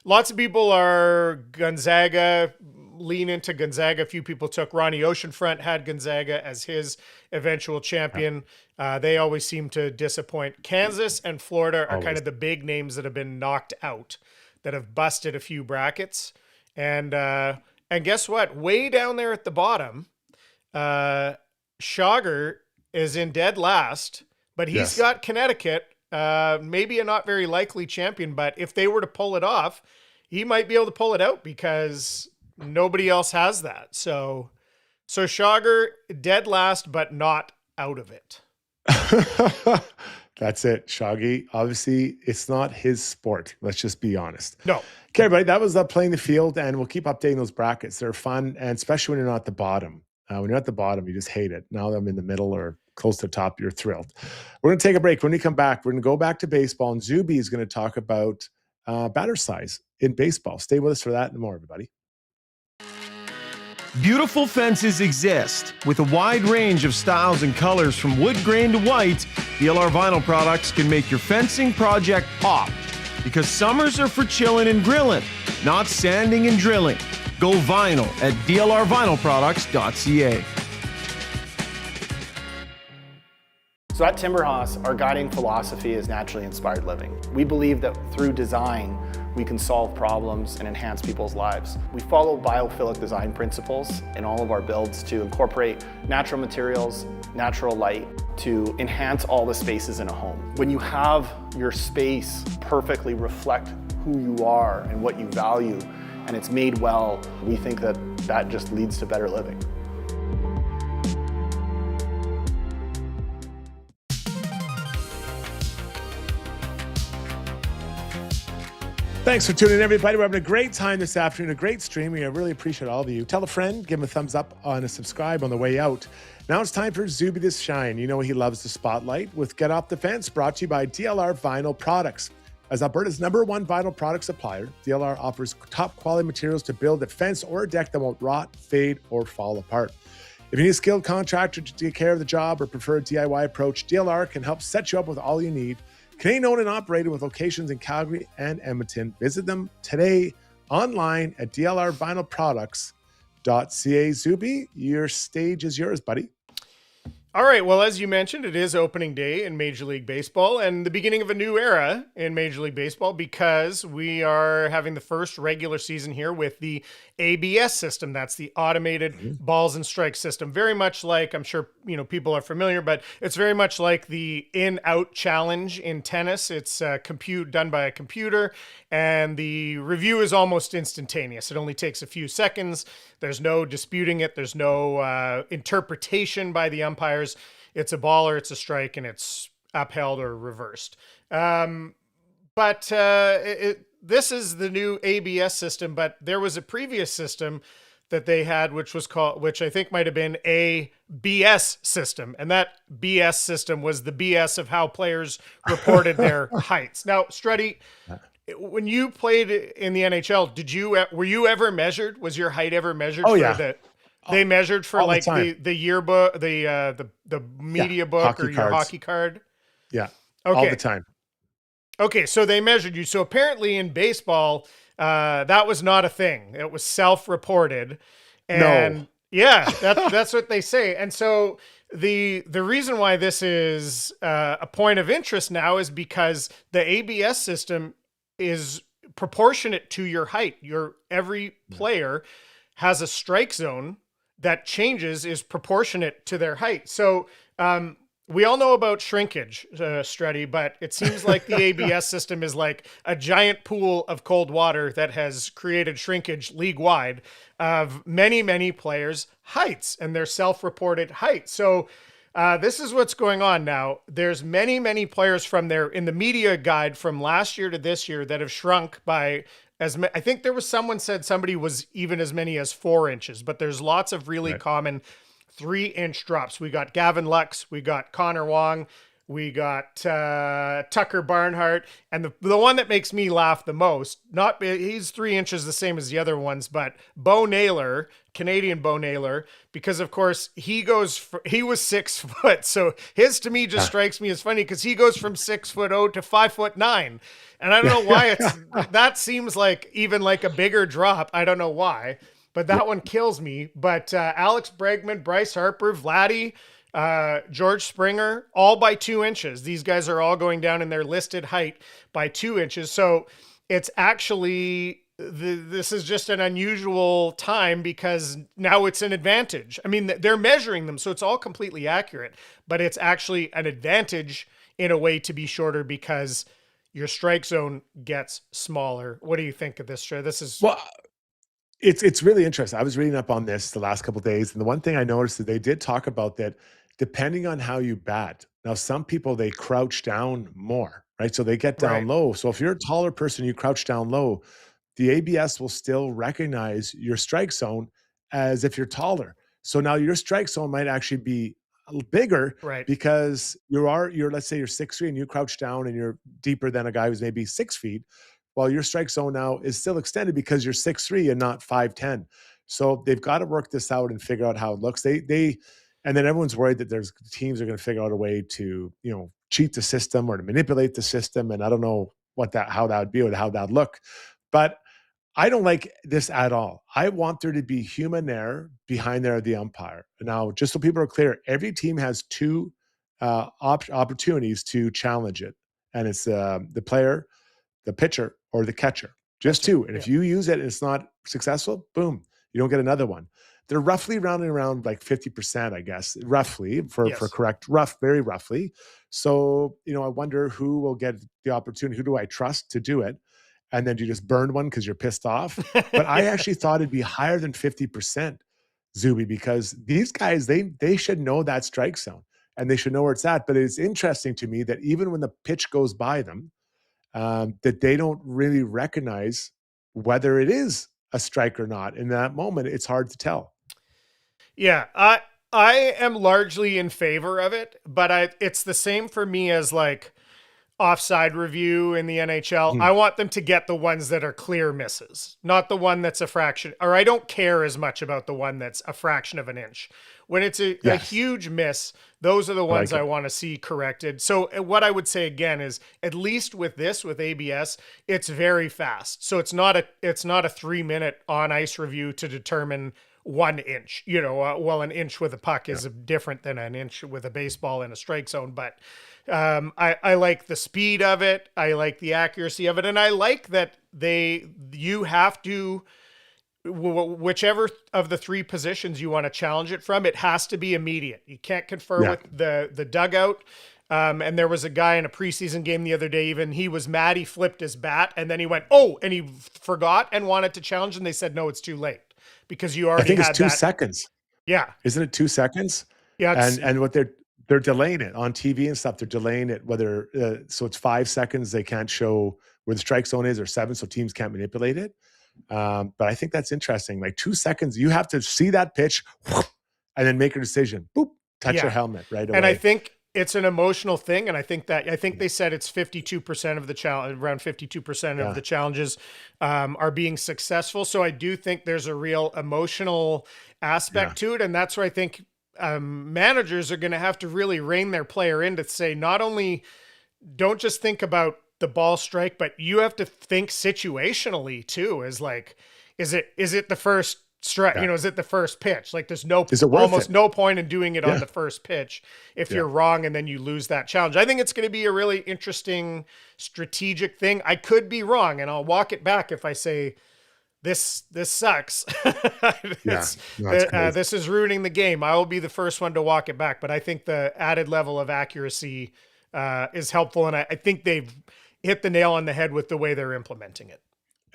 lots of people are Gonzaga, lean into Gonzaga. A few people took Ronnie Oceanfront, had Gonzaga as his eventual champion. They always seem to disappoint. Kansas and Florida are kind of the big names that have been knocked out, that have busted a few brackets. And guess what? Way down there at the bottom, Schauger is in dead last, but he's got Connecticut, maybe a not very likely champion, but if they were to pull it off, he might be able to pull it out because nobody else has that. So Schauger dead last, but not out of it. That's it. Shaggy, obviously, it's not his sport. Let's just be honest. No. Okay, everybody, that was playing the field, and we'll keep updating those brackets. They're fun, and especially when you're not at the bottom. When you're at the bottom, you just hate it. Now that I'm in the middle or close to the top, you're thrilled. We're going to take a break. When we come back, we're going to go back to baseball, and Zuby is going to talk about batter size in baseball. Stay with us for that and more, everybody. Beautiful fences exist. With a wide range of styles and colors from wood grain to white, DLR Vinyl products can make your fencing project pop. Because summers are for chilling and grilling, not sanding and drilling. Go vinyl at dlrvinylproducts.ca. So at Timberhouse, our guiding philosophy is naturally inspired living. We believe that through design, we can solve problems and enhance people's lives. We follow biophilic design principles in all of our builds to incorporate natural materials, natural light, to enhance all the spaces in a home. When you have your space perfectly reflect who you are and what you value, and it's made well, we think that that just leads to better living. Thanks for tuning in, everybody. We're having a great time this afternoon, a great streaming. I really appreciate all of you. Tell a friend, give him a thumbs up and a subscribe on the way out. Now it's time for Zuby to shine. You know he loves the spotlight with Get Off the Fence, brought to you by DLR Vinyl Products. As Alberta's #1 vinyl product supplier, DLR offers top quality materials to build a fence or a deck that won't rot, fade, or fall apart. If you need a skilled contractor to take care of the job or prefer a DIY approach, DLR can help set you up with all you need. Canadian owned and operated with locations in Calgary and Edmonton. Visit them today online at dlrvinylproducts.ca. Zuby, your stage is yours, buddy. All right. Well, as you mentioned, it is opening day in Major League Baseball and the beginning of a new era in Major League Baseball because we are having the first regular season here with the ABS system. That's the automated balls and strikes system. Very much like, I'm sure, people are familiar, but it's very much like the in-out challenge in tennis. It's done by a computer and the review is almost instantaneous. It only takes a few seconds. There's no disputing it. There's no interpretation by the umpires. It's a ball or it's a strike and it's upheld or reversed. But this is the new ABS system, but there was a previous system that they had, which I think might have been a BS system. And that BS system was the BS of how players reported their heights. Now, Struddy, when you played in the NHL, were you ever measured? Was your height ever measured? Oh, yeah. They measured for all like the yearbook, the media book or your hockey card? Yeah. Okay. All the time. Okay, so they measured you. So apparently in baseball, that was not a thing. It was self-reported. And no. Yeah, that's what they say. And so the reason why this is a point of interest now is because the ABS system is proportionate to your height. Every player has a strike zone that is proportionate to their height. So we all know about shrinkage, Struddy, but it seems like the ABS system is like a giant pool of cold water that has created shrinkage league-wide of many, many players' heights and their self-reported height. So This is what's going on now. There's many players from there in the media guide from last year to this year that have shrunk by I think there was someone said somebody was even as many as 4 inches, but there's lots of really common 3-inch drops. We got Gavin Lux, we got Connor Wong, we got Tucker Barnhart, and the one that makes me laugh the most, he's 3 inches the same as the other ones, but Bo Naylor, Canadian Bo Naylor, because of course he was 6 foot. So his to me just strikes me as funny because he goes from 6'0" to 5'9". And I don't know why that seems like even like a bigger drop. I don't know why, but that one kills me. But Alex Bregman, Bryce Harper, Vladdy, George Springer, all by 2 inches. These guys are all going down in their listed height by 2 inches. So it's actually, this is just an unusual time because now it's an advantage. I mean, they're measuring them, so it's all completely accurate, but it's actually an advantage in a way to be shorter because your strike zone gets smaller. What do you think of this? This is it's really interesting. I was reading up on this the last couple of days, and the one thing I noticed that they did talk about that depending on how you bat. Now, some people, they crouch down more, right? So they get down low. So if you're a taller person, you crouch down low, the ABS will still recognize your strike zone as if you're taller. So now your strike zone might actually be a little bigger because you're let's say you're 6'3" and you crouch down and you're deeper than a guy who's maybe 6 feet. Well, your strike zone now is still extended because you're 6'3" and not 5'10". So they've got to work this out and figure out how it looks. And then everyone's worried that there's teams are going to figure out a way to, cheat the system or to manipulate the system. And I don't know how that would be or how that'd look. But I don't like this at all. I want there to be human error behind there, the umpire. Now, just so people are clear, every team has 2 opportunities to challenge it. And it's the player, the pitcher, or the catcher. Just 2. And if you use it and it's not successful, boom, you don't get another one. They're roughly rounding around like 50%, I guess, roughly for correct, very roughly. So, I wonder who will get the opportunity. Who do I trust to do it? And then do you just burn one because you're pissed off? But I actually thought it'd be higher than 50%, Zuby, because these guys, they should know that strike zone and they should know where it's at. But it's interesting to me that even when the pitch goes by them, that they don't really recognize whether it is a strike or not. In that moment, it's hard to tell. Yeah, I am largely in favor of it, but it's the same for me as like offside review in the NHL. I want them to get the ones that are clear misses, not the one that's a fraction, or I don't care as much about the one that's a fraction of an inch. When it's a huge miss, those are the ones I want to see corrected. So what I would say again is, at least with ABS, it's very fast. So it's not a 3-minute on ice review to determine 1 inch, an inch with a puck is different than an inch with a baseball in a strike zone. But I like the speed of it. I like the accuracy of it. And I like that you have to, whichever of the 3 positions you want to challenge it from, it has to be immediate. You can't confer with the dugout. And there was a guy in a preseason game the other day, even he was mad. He flipped his bat and then he went, and he forgot and wanted to challenge. And they said, no, it's too late because you already I think had it's 2 seconds. Yeah. Isn't it 2 seconds? Yeah. And what they're delaying it on TV and stuff. They're delaying it so it's 5 seconds. They can't show where the strike zone is, or 7, so teams can't manipulate it. But I think that's interesting. Like 2 seconds, you have to see that pitch and then make a decision. Boop, touch your helmet right away. And I think it's an emotional thing. And I think they said it's 52% of the challenge, around 52% of the challenges are being successful. So I do think there's a real emotional aspect to it. And that's where I think managers are going to have to really rein their player in to say, not only don't just think about the ball strike, but you have to think situationally too, as like, is it the first strike? Is it the first pitch? Like there's almost no point in doing it on the first pitch if you're wrong and then you lose that challenge. I think it's going to be a really interesting strategic thing. I could be wrong and I'll walk it back if I say this sucks. This is ruining the game. I will be the first one to walk it back, but I think the added level of accuracy is helpful. And I think they've hit the nail on the head with the way they're implementing it.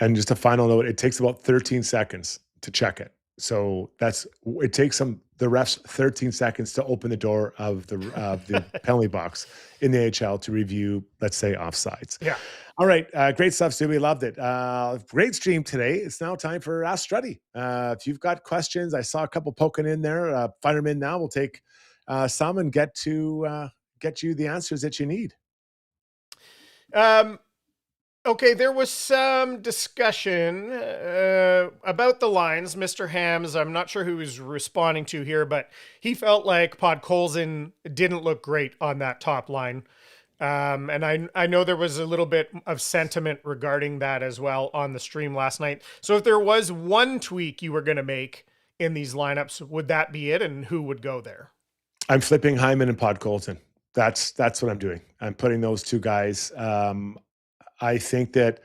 And just a final note, it takes about 13 seconds to check it. So it takes the refs 13 seconds to open the door of the penalty box in the AHL to review, let's say, offsides. Yeah. All right. Great stuff, Stu. We loved it. Great stream today. It's now time for Ask Struddy. If you've got questions, I saw a couple poking in there. Fire them in now. We'll take some and get you the answers that you need. Okay, there was some discussion about the lines. Mr. Hams, I'm not sure who he was responding to here, but he felt like Podkolzin didn't look great on that top line. And I know there was a little bit of sentiment regarding that as well on the stream last night. So if there was one tweak you were going to make in these lineups, would that be it? And who would go there? I'm flipping Hyman and Podkolzin. That's what I'm doing. I'm putting those two guys. I think that,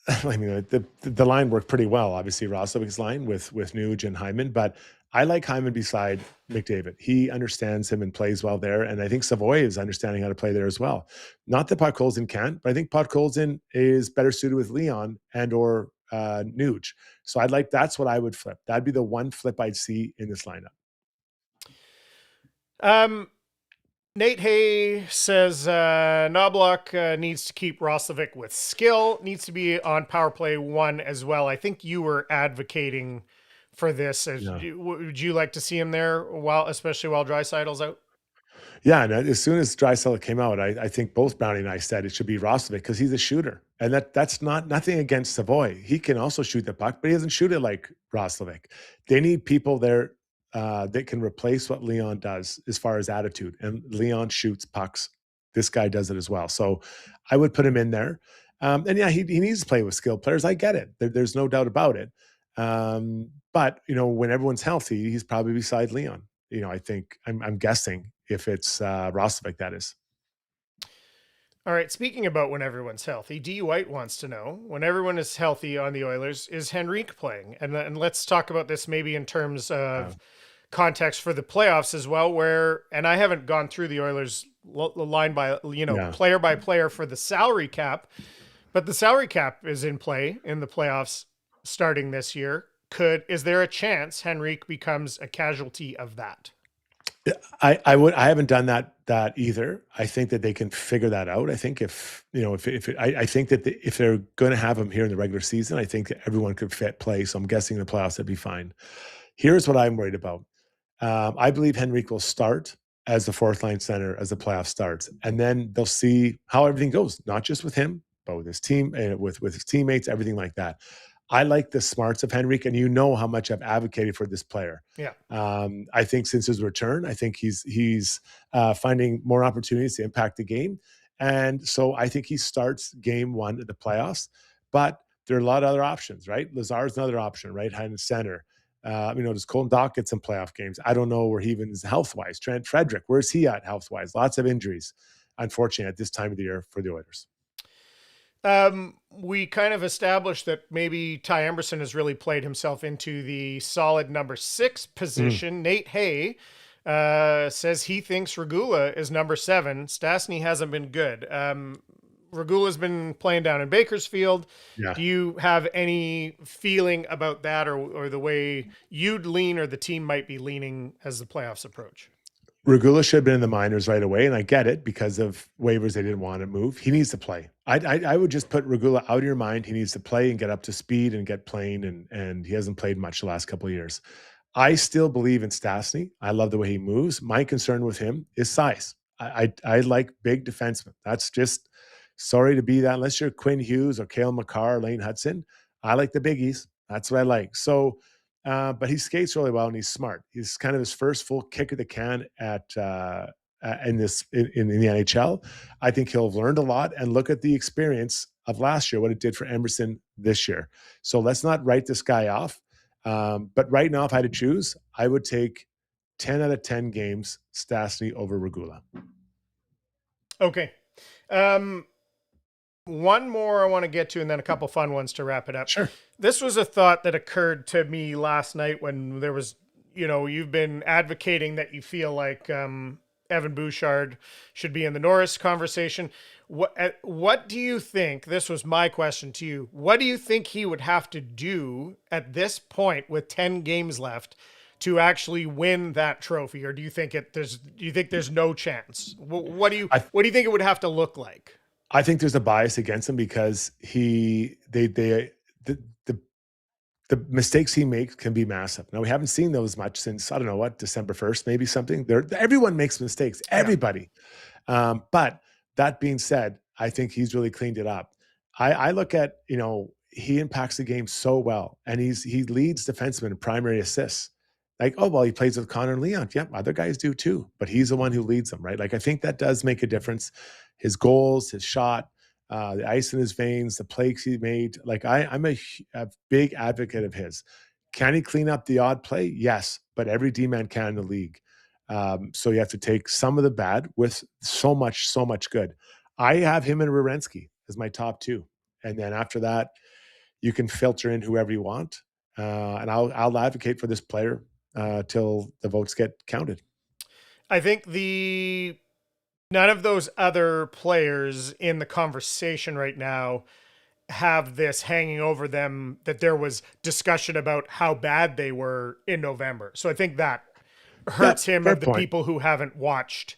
I mean, the line worked pretty well. Obviously, Roslovic's line with Nuge and Hyman, but I like Hyman beside McDavid. He understands him and plays well there, and I think Savoy is understanding how to play there as well. Not that Podkolzin can't, but I think Podkolzin is better suited with Leon and or Nuge. So that's what I would flip. That'd be the one flip I'd see in this lineup. Nate Hay says Knobloch needs to keep Roslovic with skill, needs to be on power play 1 as well. I think you were advocating for this. Would you like to see him there, especially while Draisaitl's out? Yeah, and as soon as Draisaitl came out, I think both Brownie and I said it should be Roslovic because he's a shooter. And that's nothing against Savoy. He can also shoot the puck, but he doesn't shoot it like Roslovic. They need people there that can replace what Leon does as far as attitude. And Leon shoots pucks. This guy does it as well. So I would put him in there. And yeah, he needs to play with skilled players. I get it. There's no doubt about it. But, when everyone's healthy, he's probably beside Leon. I think I'm guessing if it's Roslovic, that is. All right. Speaking about when everyone's healthy, D. White wants to know, when everyone is healthy on the Oilers, is Henrique playing? And let's talk about this maybe in terms of context for the playoffs as well, and I haven't gone through the Oilers line by, player by player for the salary cap, but the salary cap is in play in the playoffs starting this year. Is there a chance Henrique becomes a casualty of that? I haven't done that either. I think that they can figure that out. I think I think that if they're going to have him here in the regular season, I think that everyone could play. So I'm guessing in the playoffs that'd be fine. Here's what I'm worried about. I believe Henrique will start as the fourth line center as the playoff starts, and then they'll see how everything goes, not just with him, but with his team and with his teammates, everything like that. I like the smarts of Henrique, and how much I've advocated for this player. Yeah. I think since his return, I think he's finding more opportunities to impact the game, and so I think he starts game 1 of the playoffs. But there are a lot of other options, right? Lazar's another option, right? Hand center. Does Colton Dock get some playoff games? I don't know where he even is health-wise. Trent Frederick, where's he at health-wise? Lots of injuries, unfortunately, at this time of the year for the Oilers. We kind of established that maybe Ty Emberson has really played himself into the solid number 6 position. Nate Hay says he thinks Regula is number 7. Stastny hasn't been good. Regula's been playing down in Bakersfield. Yeah. Do you have any feeling about that or the way you'd lean or the team might be leaning as the playoffs approach? Regula should have been in the minors right away, and I get it because of waivers they didn't want to move. He needs to play. I would just put Regula out of your mind. He needs to play and get up to speed and get playing, and he hasn't played much the last couple of years. I still believe in Stastny. I love the way he moves. My concern with him is size. I like big defensemen. That's just, sorry to be that, unless you're Quinn Hughes or Cale Makar or Lane Hudson. I like the biggies. That's what I like. So, but he skates really well and he's smart. He's kind of his first full kick of the can in the NHL. I think he'll have learned a lot, and look at the experience of last year, what it did for Emerson this year. So let's not write this guy off. But right now, if I had to choose, I would take 10 out of 10 games Stastny over Regula. Okay. One more I want to get to, and then a couple fun ones to wrap it up. Sure. This was a thought that occurred to me last night when there was, you've been advocating that you feel like Evan Bouchard should be in the Norris conversation. What do you think, this was my question to you, what do you think he would have to do at this point with 10 games left to actually win that trophy? Or do you think there's no chance? What do you think it would have to look like? I think there's a bias against him because the mistakes he makes can be massive. Now, we haven't seen those much since, I don't know what, December 1st, maybe something. Everyone makes mistakes, everybody. Yeah. But that being said, I think he's really cleaned it up. I look at, he impacts the game so well, and he leads defensemen in primary assists. Like, oh, well, he plays with Connor and Leon. Yeah, other guys do too, but he's the one who leads them, right? Like, I think that does make a difference. His goals, his shot, the ice in his veins, the plays he made. Like, I'm a big advocate of his. Can he clean up the odd play? Yes, but every D-man can in the league. So you have to take some of the bad with so much good. I have him and Werenski as my top two. And then after that, you can filter in whoever you want. And I'll advocate for this player till the votes get counted. I think none of those other players in the conversation right now have this hanging over them that there was discussion about how bad they were in November. So I think that hurts him of the point. People who haven't watched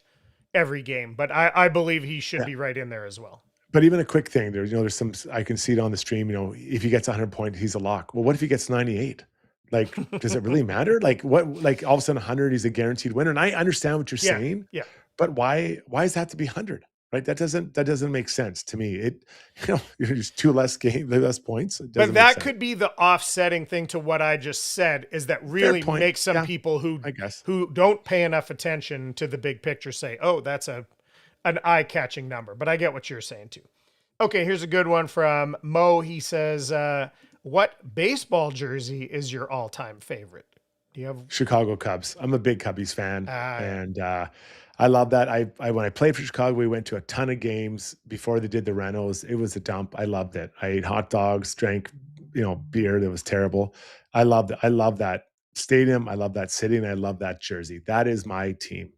every game, but I believe he should be right in there as well. But even a quick thing, there's some, I can see it on the stream, if he gets 100 points, he's a lock. Well, what if he gets 98? Like, does it really matter? Like all of a sudden 100, he's a guaranteed winner. And I understand what you're saying. Yeah. But why does that have to be 100? Right? That doesn't make sense to me. There's two less points. But that could be the offsetting thing to what I just said, is that really makes some people who don't pay enough attention to the big picture say, oh, that's an eye-catching number. But I get what you're saying too. Okay, here's a good one from Mo. He says, what baseball jersey is your all-time favorite? Do you have Chicago Cubs? I'm a big Cubbies fan, and I love that. When I played for Chicago, we went to a ton of games before they did the renos. It was a dump. I loved it. I ate hot dogs, drank, beer that was terrible. I loved it. I love that stadium. I love that city, and I love that jersey. That is my team.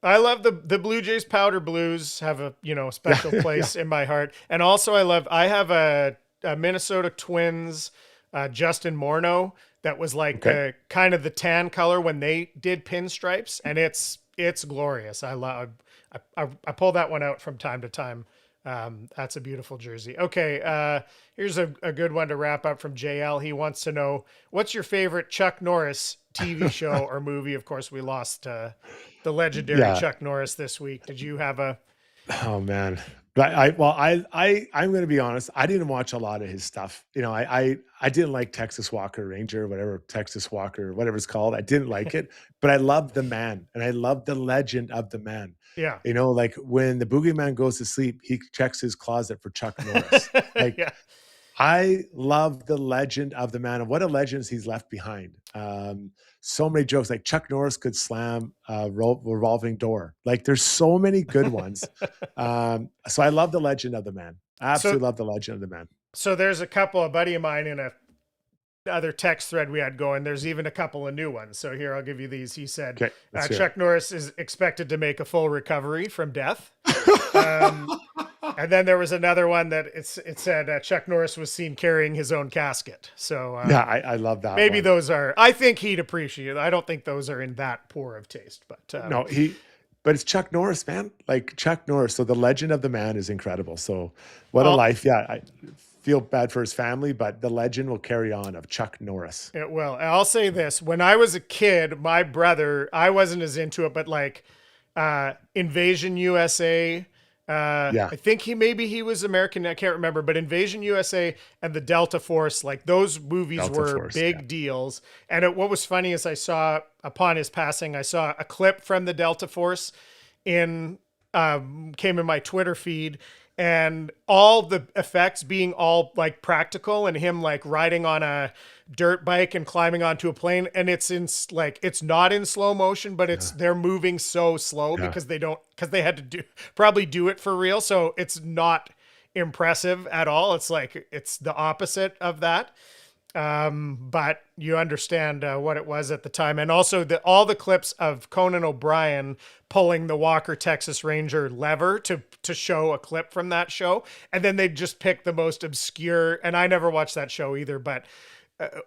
I love the Blue Jays powder blues, have a special place in my heart. And also I have a Minnesota Twins Justin Morneau that was like kind of the tan color when they did pinstripes, and it's glorious. I pull that one out from time to time. That's a beautiful jersey. Okay, here's a good one to wrap up from JL. He wants to know, what's your favorite Chuck Norris TV show or movie? Of course, we lost the legendary Chuck Norris this week. Did you have a? Oh man. But I'm going to be honest. I didn't watch a lot of his stuff. I didn't like Texas Walker Ranger, whatever it's called. I didn't like it, but I loved the man, and I loved the legend of the man. Yeah. Like when the boogeyman goes to sleep, he checks his closet for Chuck Norris. I love the legend of the man, and what a legend he's left behind. So many jokes, like Chuck Norris could slam a revolving door. Like, there's so many good ones. So I love the legend of the man. I absolutely love the legend of the man. So there's a couple, a buddy of mine in other text thread we had going, there's even a couple of new ones. So here, I'll give you these. He said, Chuck Norris is expected to make a full recovery from death. And then there was another one that it said Chuck Norris was seen carrying his own casket. So I love that. Maybe those are, I think he'd appreciate it. I don't think those are in that poor of taste, but but it's Chuck Norris, man. Like Chuck Norris. So the legend of the man is incredible. So what a life. Yeah. I feel bad for his family, but the legend will carry on of Chuck Norris. It will. I'll say this. When I was a kid, my brother, I wasn't as into it, but like Invasion USA, I think he was American. I can't remember, but Invasion USA and the Delta Force, like those movies were big deals. And what was funny is I saw, upon his passing, I saw a clip from the Delta Force came in my Twitter feed, and all the effects being all like practical, and him like riding on a dirt bike and climbing onto a plane. And it's not in slow motion, but they're moving so slow because they had to probably do it for real. So it's not impressive at all. It's like, it's the opposite of that. But you understand what it was at the time. And also all the clips of Conan O'Brien pulling the Walker Texas Ranger lever to show a clip from that show. And then they just pick the most obscure, and I never watched that show either, but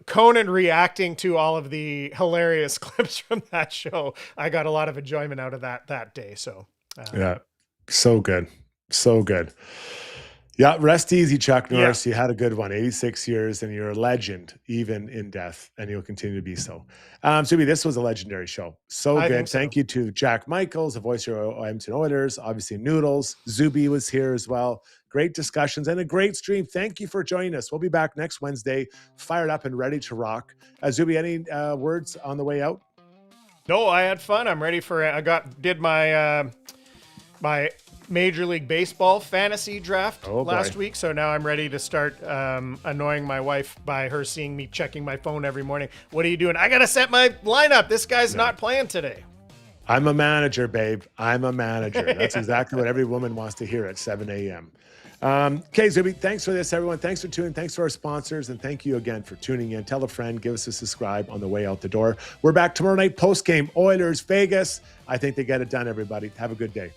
Conan reacting to all of the hilarious clips from that show. I got a lot of enjoyment out of that day. So yeah, so good. So good. Yeah, rest easy, Chuck Norris. Yeah. You had a good one, 86 years, and you're a legend, even in death, and you'll continue to be so. Zuby, this was a legendary show. So good. Thank you to Jack Michaels, the voice of Edmonton Oilers, obviously Noodles. Zuby was here as well. Great discussions and a great stream. Thank you for joining us. We'll be back next Wednesday, fired up and ready to rock. Zuby, any words on the way out? No, I had fun. I'm ready for it. did my my Major League Baseball fantasy draft last week, so now I'm ready to start annoying my wife by her seeing me checking my phone every morning. What are you doing? I gotta set my lineup. This guy's not playing today. I'm a manager, babe. I'm a manager. That's exactly what every woman wants to hear at 7 a.m. Okay, Zuby, thanks for this, everyone. Thanks for tuning. Thanks to our sponsors, and thank you again for tuning in. Tell a friend, give us a subscribe on the way out the door. We're back tomorrow night, post-game, Oilers, Vegas. I think they get it done, everybody. Have a good day.